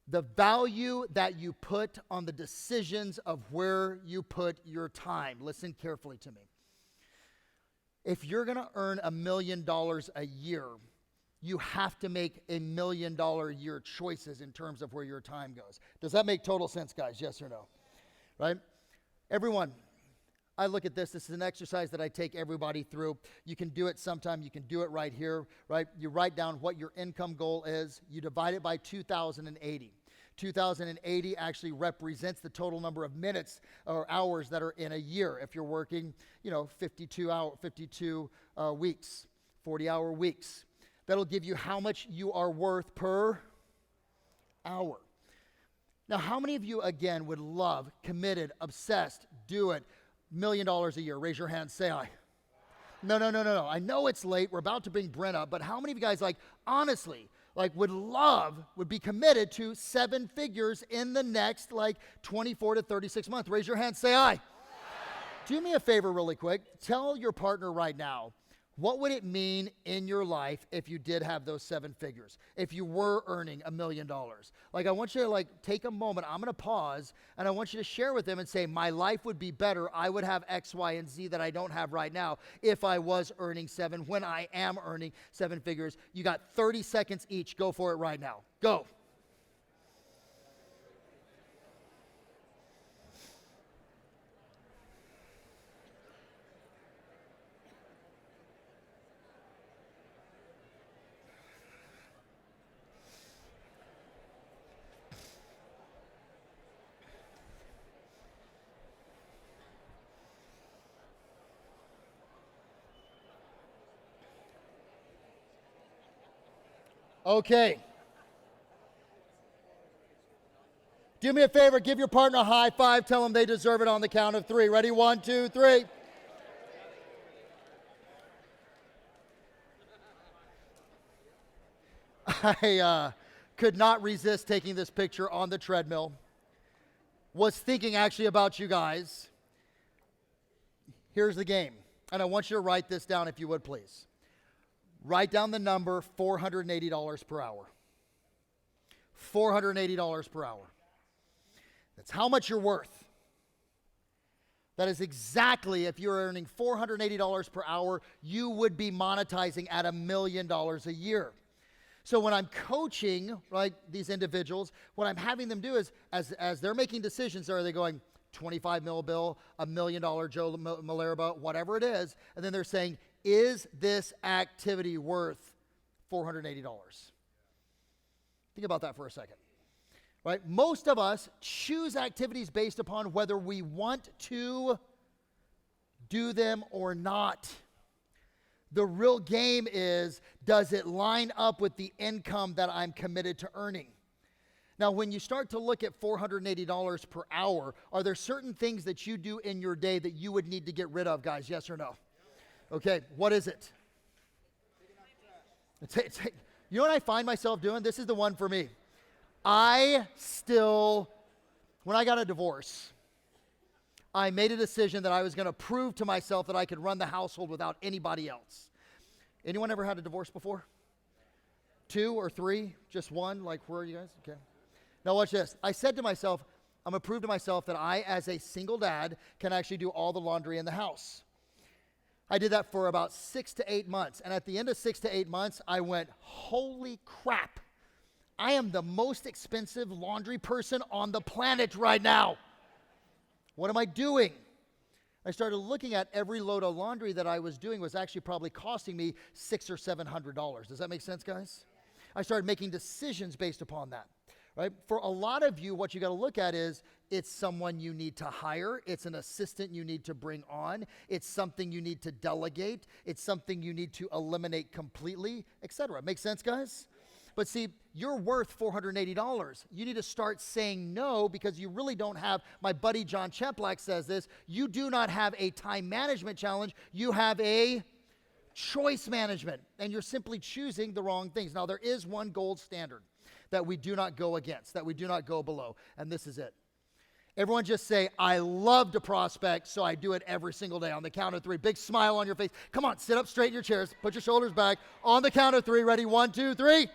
Speaker 2: The value that you put on the decisions of where you put your time. Listen carefully to me. If you're going to earn $1 million a year, you have to make $1 million a year choices in terms of where your time goes. Does that make total sense, guys? Yes or no? Right? Everyone, I look at this. This is an exercise that I take everybody through. You can do it sometime. You can do it right here, right? You write down what your income goal is. You divide it by 2,080. 2,080 actually represents the total number of minutes or hours that are in a year. If you're working, 52 weeks, 40-hour weeks, that'll give you how much you are worth per hour. Now, how many of you, again, would love, committed, obsessed, do it, $1 million a year? Raise your hand, say aye. No. I know it's late. We're about to bring Brent up, but how many of you guys, honestly, would be committed to 7 figures in the next 24 to 36 months? Raise your hand, say aye. Do me a favor really quick. Tell your partner right now, what would it mean in your life if you did have those 7 figures? If you were earning $1 million? Like, I want you to take a moment. I'm going to pause, and I want you to share with them and say, my life would be better. I would have X, Y, and Z that I don't have right now if I was earning 7, when I am earning 7 figures. You got 30 seconds each. Go for it right now. Go. Okay. Do me a favor, give your partner a high five, tell them they deserve it on the count of 3. Ready? 1, 2, 3. I could not resist taking this picture on the treadmill. Was thinking actually about you guys. Here's the game, and I want you to write this down if you would please. Write down the number $480 per hour. $480 per hour. That's how much you're worth. That is exactly, if you're earning $480 per hour, you would be monetizing at $1 million a year. So when I'm coaching, right, these individuals, what I'm having them do is, as they're making decisions, are they going 25 mil bill, $1 million Joe Malerba, whatever it is, and then they're saying, is this activity worth $480? Think about that for a second. Right? Most of us choose activities based upon whether we want to do them or not. The real game is, does it line up with the income that I'm committed to earning? Now, when you start to look at $480 per hour, are there certain things that you do in your day that you would need to get rid of, guys? Yes or no? Okay, what is it? You know what I find myself doing? This is the one for me. When I got a divorce, I made a decision that I was going to prove to myself that I could run the household without anybody else. Anyone ever had a divorce before? 2 or 3? Just 1? Like, where are you guys? Okay. Now watch this. I said to myself, I'm going to prove to myself that I, as a single dad, can actually do all the laundry in the house. I did that for about 6 to 8 months. And at the end of 6 to 8 months, I went, holy crap. I am the most expensive laundry person on the planet right now. What am I doing? I started looking at every load of laundry that I was doing was actually probably costing me $600 or $700. Does that make sense, guys? I started making decisions based upon that. Right? For a lot of you, what you got to look at is it's someone you need to hire. It's an assistant you need to bring on. It's something you need to delegate. It's something you need to eliminate completely, etc. Make sense, guys? But see, you're worth $480. You need to start saying no because you really don't have, my buddy John Cheplack says this, you do not have a time management challenge. You have a choice management, and you're simply choosing the wrong things. Now, there is one gold standard that we do not go against, that we do not go below, and this is it. Everyone just say, I love to prospect, so I do it every single day. On the count of 3, big smile on your face. Come on, sit up straight in your chairs, put your shoulders back. On the count of 3, ready? 1, 2, 3.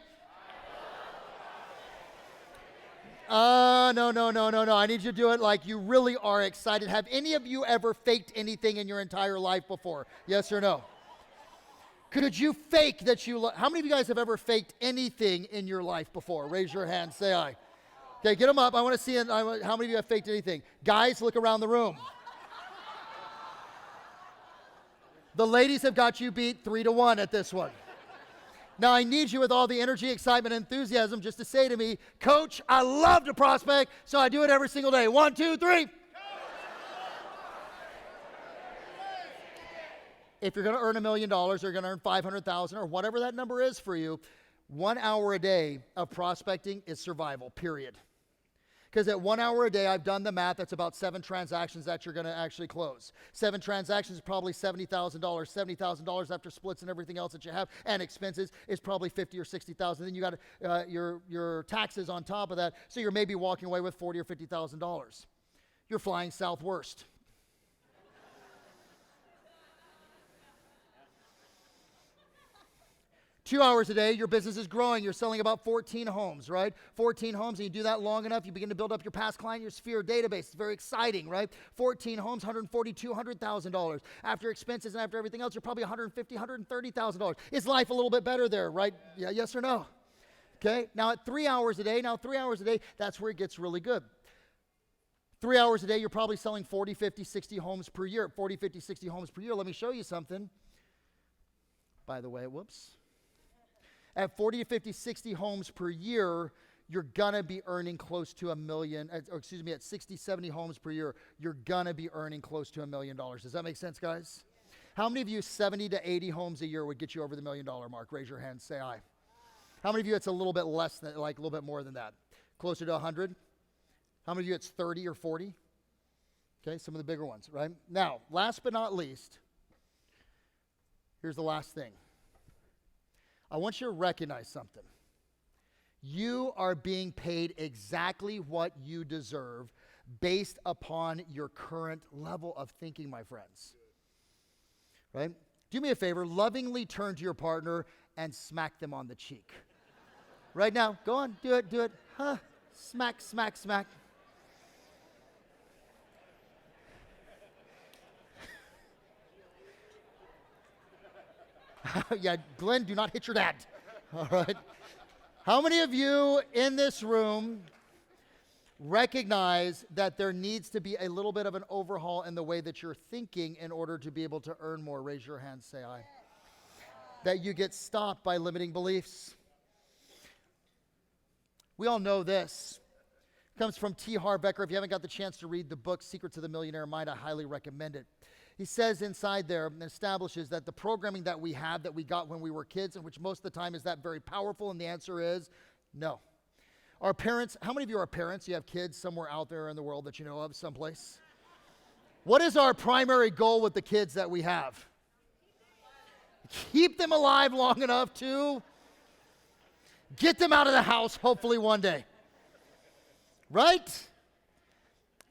Speaker 2: No. I need you to do it like you really are excited. Have any of you ever faked anything in your entire life before? Yes or no? Could you fake that you how many of you guys have ever faked anything in your life before? Raise your hand, say aye. Okay, get them up. I want to see how many of you have faked anything. Guys, look around the room. The ladies have got you beat 3-1 at this one. Now, I need you with all the energy, excitement, and enthusiasm just to say to me, Coach, I love to prospect, so I do it every single day. 1, 2, 3. If you're going to earn $1 million or you're going to earn $500,000 or whatever that number is for you, 1 hour a day of prospecting is survival, period. Because at 1 hour a day, I've done the math, that's about 7 transactions that you're going to actually close. 7 transactions is probably $70,000. $70,000 after splits and everything else that you have and expenses is probably $50,000 or $60,000. Then you got your taxes on top of that, so you're maybe walking away with $40,000 or $50,000. You're flying Southwest. 2 hours a day, your business is growing. You're selling about 14 homes, right? 14 homes, and you do that long enough, you begin to build up your past client, your sphere database. It's very exciting, right? 14 homes, $140,000, $200,000. After expenses and after everything else, you're probably $150,000, $130,000. Is life a little bit better there, right? Yeah, yes or no? Okay, now at 3 hours a day, that's where it gets really good. 3 hours a day, you're probably selling 40, 50, 60 homes per year. 40, 50, 60 homes per year. Let me show you something. By the way, whoops. At 40 to 50, 60 homes per year, you're gonna be earning close to $1 million, at 60, 70 homes per year, you're gonna be earning close to $1 million. Does that make sense, guys? How many of you 70 to 80 homes a year would get you over the $1 million mark? Raise your hand, say aye. How many of you it's a little bit less than, like a little bit more than that? Closer to 100? How many of you it's 30 or 40? Okay, some of the bigger ones, right? Now, last but not least, here's the last thing. I want you to recognize something. You are being paid exactly what you deserve based upon your current level of thinking, my friends. Right? Do me a favor, lovingly turn to your partner and smack them on the cheek. Right now, go on, do it. Huh? Smack, smack, smack. Yeah, Glenn, do not hit your dad. All right. How many of you in this room recognize that there needs to be a little bit of an overhaul in the way that you're thinking in order to be able to earn more? Raise your hand, say aye. That you get stopped by limiting beliefs. We all know this. It comes from T. Harv Eker. If you haven't got the chance to read the book, Secrets of the Millionaire Mind, I highly recommend it. He says inside there and establishes that the programming that we have, that we got when we were kids, and which most of the time is that very powerful, and the answer is no. Our parents, how many of you are parents? You have kids somewhere out there in the world that you know of, someplace? What is our primary goal with the kids that we have? Keep them alive long enough to get them out of the house, hopefully one day. Right?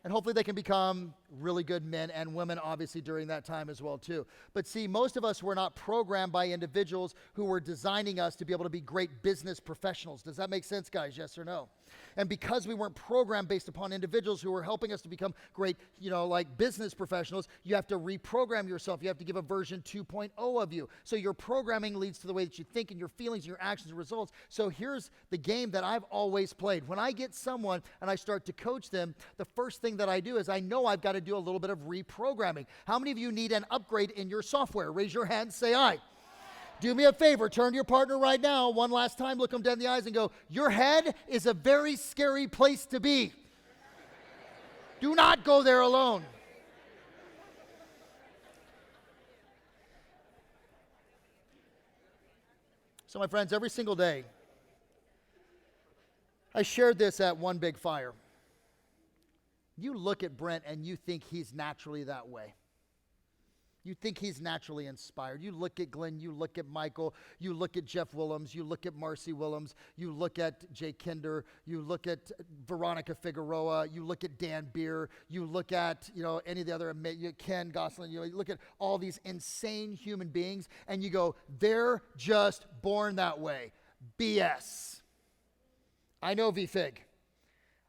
Speaker 2: And hopefully they can become really good men and women, obviously, during that time as well, too. But see, most of us were not programmed by individuals who were designing us to be able to be great business professionals. Does that make sense, guys? Yes or no? And because we weren't programmed based upon individuals who were helping us to become great, like business professionals, you have to reprogram yourself. You have to give a version 2.0 of you. So your programming leads to the way that you think and your feelings and your actions and results. So here's the game that I've always played. When I get someone and I start to coach them, the first thing that I do is I know I've got to do a little bit of reprogramming. How many of you need an upgrade in your software? Raise your hand, say aye. Do me a favor, turn to your partner right now, one last time, look them dead in the eyes and go, your head is a very scary place to be. Do not go there alone. So my friends, every single day, I shared this at One Big Fire. You look at Brent and you think he's naturally that way. You think he's naturally inspired. You look at Glenn, you look at Michael, you look at Jeff Willems, you look at Marcy Willems, you look at Jay Kinder, you look at Veronica Figueroa, you look at Dan Beer, you look at, any of the other, Ken Gosselin, you look at all these insane human beings and you go, they're just born that way. BS. I know V-Fig.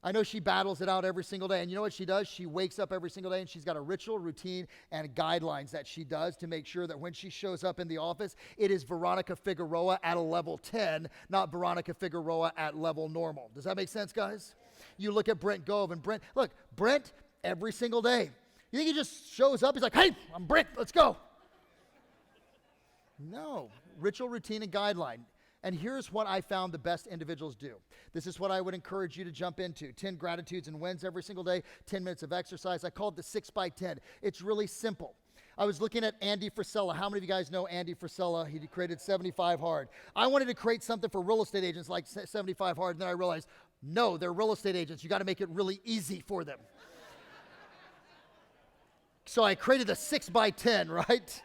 Speaker 2: I know she battles it out every single day. And you know what she does? She wakes up every single day and she's got a ritual, routine, and guidelines that she does to make sure that when she shows up in the office, it is Veronica Figueroa at a level 10, not Veronica Figueroa at level normal. Does that make sense, guys? You look at Brent Gove, and Brent, every single day. You think he just shows up, he's like, hey, I'm Brent, let's go. No, ritual, routine, and guideline. And here's what I found the best individuals do. This is what I would encourage you to jump into. 10 gratitudes and wins every single day, 10 minutes of exercise. I call it the 6x10. It's really simple. I was looking at Andy Frisella. How many of you guys know Andy Frisella? He created 75 Hard. I wanted to create something for real estate agents like 75 Hard, and then I realized, no, they're real estate agents. You got to make it really easy for them. So I created the 6x10, right?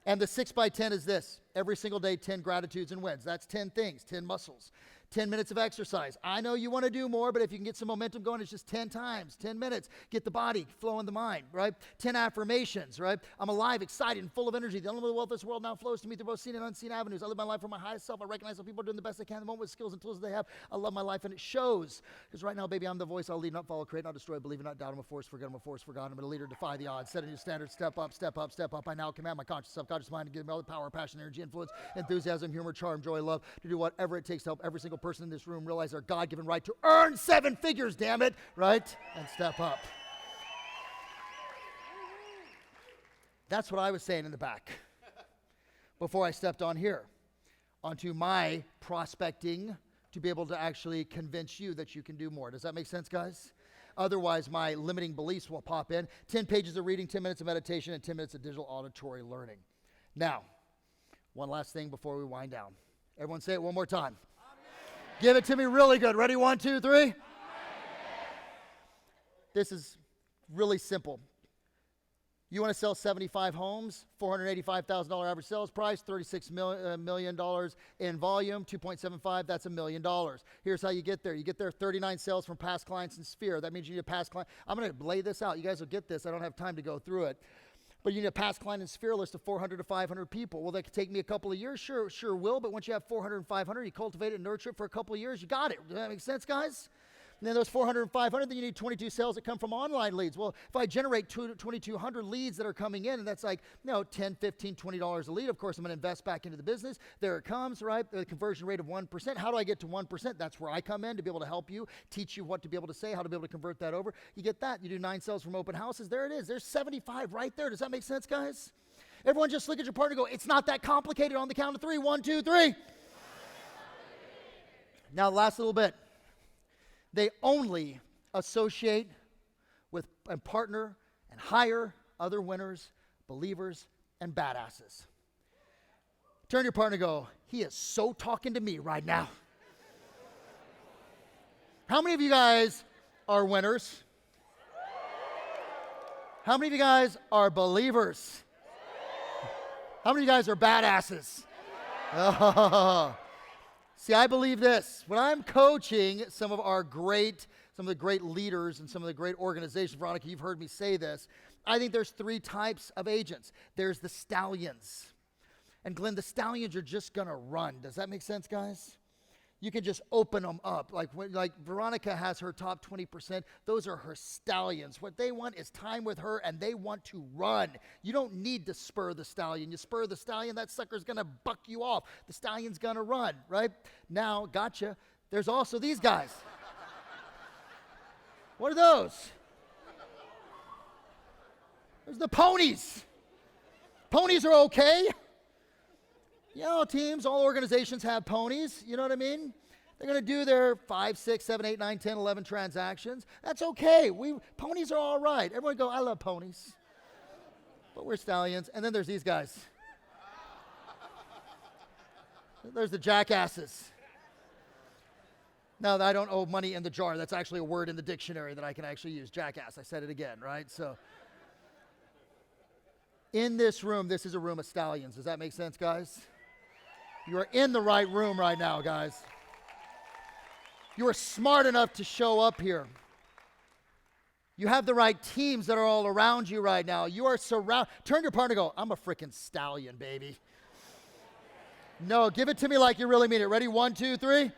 Speaker 2: And the 6x10 is this. Every single day, 10 gratitudes and wins. That's 10 things, 10 muscles. 10 minutes of exercise. I know you want to do more, but if you can get some momentum going, it's just 10 times, 10 minutes. Get the body flowing the mind, right? 10 affirmations, right? I'm alive, excited, and full of energy. The unlimited wealth of this world now flows to me through both seen and unseen avenues. I live my life for my highest self. I recognize that people are doing the best they can in the moment with skills and tools that they have. I love my life, and it shows. Because right now, baby, I'm the voice. I'll lead, not follow, create, not destroy, believe, not doubt. I'm a force for good. I'm a force for God. I'm a leader. Defy the odds. Set a new standard. Step up, step up, step up. I now command my conscious, subconscious mind to give me all the power, passion, energy, influence, enthusiasm, humor, charm, joy, love to do whatever it takes to help every single person in this room realize their God-given right to earn 7 figures, damn it, right? And step up. That's what I was saying in the back before I stepped on here, onto my prospecting to be able to actually convince you that you can do more. Does that make sense, guys? Otherwise, my limiting beliefs will pop in. 10 pages of reading, 10 minutes of meditation, and 10 minutes of digital auditory learning. Now, one last thing before we wind down. Everyone say it one more time. Give it to me really good. Ready? 1, 2, 3. This is really simple. You want to sell 75 homes, $485,000 average sales price, $36 million in volume, 2.75, that's $1 million. Here's how you get there. You get there 39 sales from past clients in Sphere. That means you need a past client. I'm going to lay this out. You guys will get this. I don't have time to go through it. But you need a past client and Sphere list of 400 to 500 people. Well, that could take me a couple of years. Sure will. But once you have 400 and 500, you cultivate it and nurture it for a couple of years, you got it. Does that make sense, guys? And then those 400 and 500, then you need 22 sales that come from online leads. Well, if I generate 2,200 leads that are coming in, and that's like, $10, $15, $20 a lead, of course, I'm going to invest back into the business. There it comes, right? The conversion rate of 1%. How do I get to 1%? That's where I come in to be able to help you, teach you what to be able to say, how to be able to convert that over. You get that. You do 9 sales from open houses. There it is. There's 75 right there. Does that make sense, guys? Everyone just look at your partner and go, it's not that complicated on the count of 3. 1, 2, 3. Now, last little bit. They only associate with and partner and hire other winners, believers, and badasses. Turn to your partner and go, he is so talking to me right now. How many of you guys are winners? How many of you guys are believers? How many of you guys are badasses? Oh. See, I believe this. When I'm coaching some of the great leaders and some of the great organizations, Veronica, you've heard me say this, I think there's 3 types of agents. There's the stallions. And Glenn, the stallions are just going to run. Does that make sense, guys? You can just open them up. Like Veronica has her top 20%. Those are her stallions. What they want is time with her, and they want to run. You don't need to spur the stallion. You spur the stallion, that sucker's going to buck you off. The stallion's going to run, right? Now, gotcha. There's also these guys. What are those? There's the ponies. Ponies are okay. Teams, all organizations have ponies, you know what I mean? They're going to do their 5, 6, 7, 8, 9, 10, 11 transactions. That's okay. Ponies are all right. Everyone go, I love ponies. But we're stallions. And then there's these guys. There's the jackasses. Now, I don't owe money in the jar. That's actually a word in the dictionary that I can actually use, jackass. I said it again, right? So, in this room, this is a room of stallions. Does that make sense, guys? You are in the right room right now, guys. You are smart enough to show up here. You have the right teams that are all around you right now. You are surrounded. Turn to your partner and go, I'm a freaking stallion, baby. No, give it to me like you really mean it. Ready? 1, 2, 3.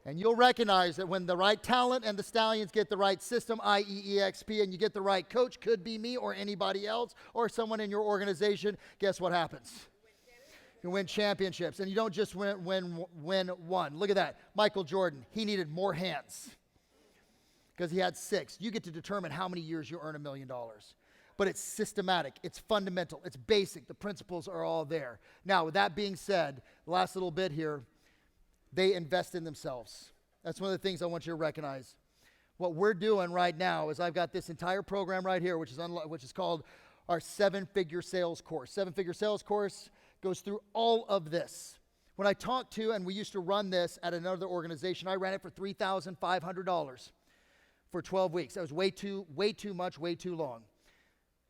Speaker 2: And you'll recognize that when the right talent and the stallions get the right system, i.e. EXP, and you get the right coach, could be me or anybody else or someone in your organization, guess what happens? You win championships. And you don't just win one. Look at that. Michael Jordan, he needed more hands because he had 6. You get to determine how many years you earn $1 million. But it's systematic, it's fundamental, it's basic. The principles are all there. Now, with that being said, the last little bit here, they invest in themselves. That's one of the things I want you to recognize. What we're doing right now is I've got this entire program right here, which is called our 7-figure sales course. 7-figure sales course goes through all of this. When I talked to, and we used to run this at another organization, I ran it for $3,500 for 12 weeks. That was way too much, way too long.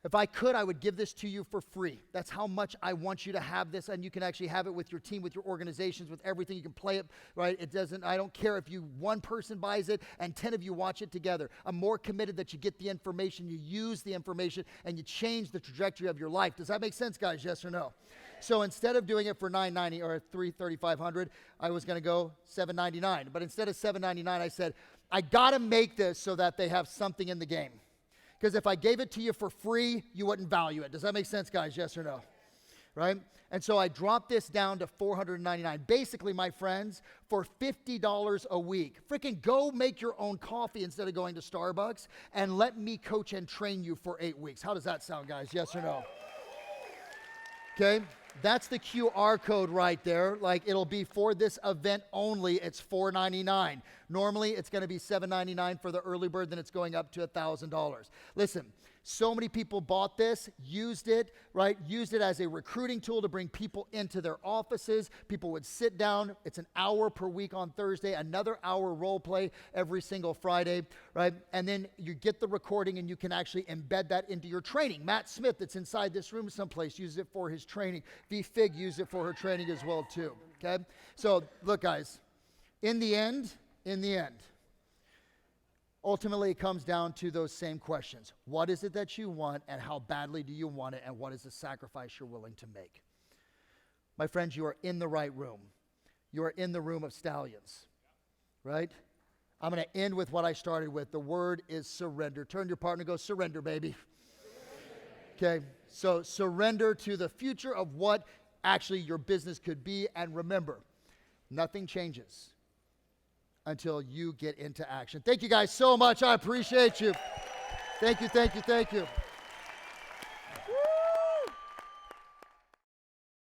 Speaker 2: If I could, I would give this to you for free. That's how much I want you to have this, and you can actually have it with your team, with your organizations, with everything. You can play it, right? I don't care if one person buys it and 10 of you watch it together. I'm more committed that you get the information, you use the information, and you change the trajectory of your life. Does that make sense, guys? Yes or no? So instead of doing it for $9.90 or $3,500, I was going to go $7.99. But instead of $7.99, I said, I got to make this so that they have something in the game. Because if I gave it to you for free, you wouldn't value it. Does that make sense, guys? Yes or no? Right? And so I dropped this down to $499. Basically, my friends, for $50 a week, freaking go make your own coffee instead of going to Starbucks, and let me coach and train you for 8 weeks. How does that sound, guys? Yes or no? Okay? That's the QR code right there. Like, it'll be for this event only. It's $499. Normally, it's going to be $799 for the early bird, then it's going up to $1,000. Listen, so many people bought this, used it, right? Used it as a recruiting tool to bring people into their offices. People would sit down. It's an hour per week on Thursday, another hour role play every single Friday, right? And then you get the recording and you can actually embed that into your training. Matt Smith, that's inside this room someplace, uses it for his training. V Fig used it for her training as well too, okay? So look, guys, in the end, ultimately, it comes down to those same questions. What is it that you want, and how badly do you want it, and what is the sacrifice you're willing to make? My friends, you are in the right room. You are in the room of stallions, right? I'm going to end with what I started with. The word is surrender. Turn to your partner and go, surrender, baby. Okay, so surrender to the future of what actually your business could be, and remember, nothing changes until you get into action. Thank you guys so much. I appreciate you. Thank you, thank you, thank you.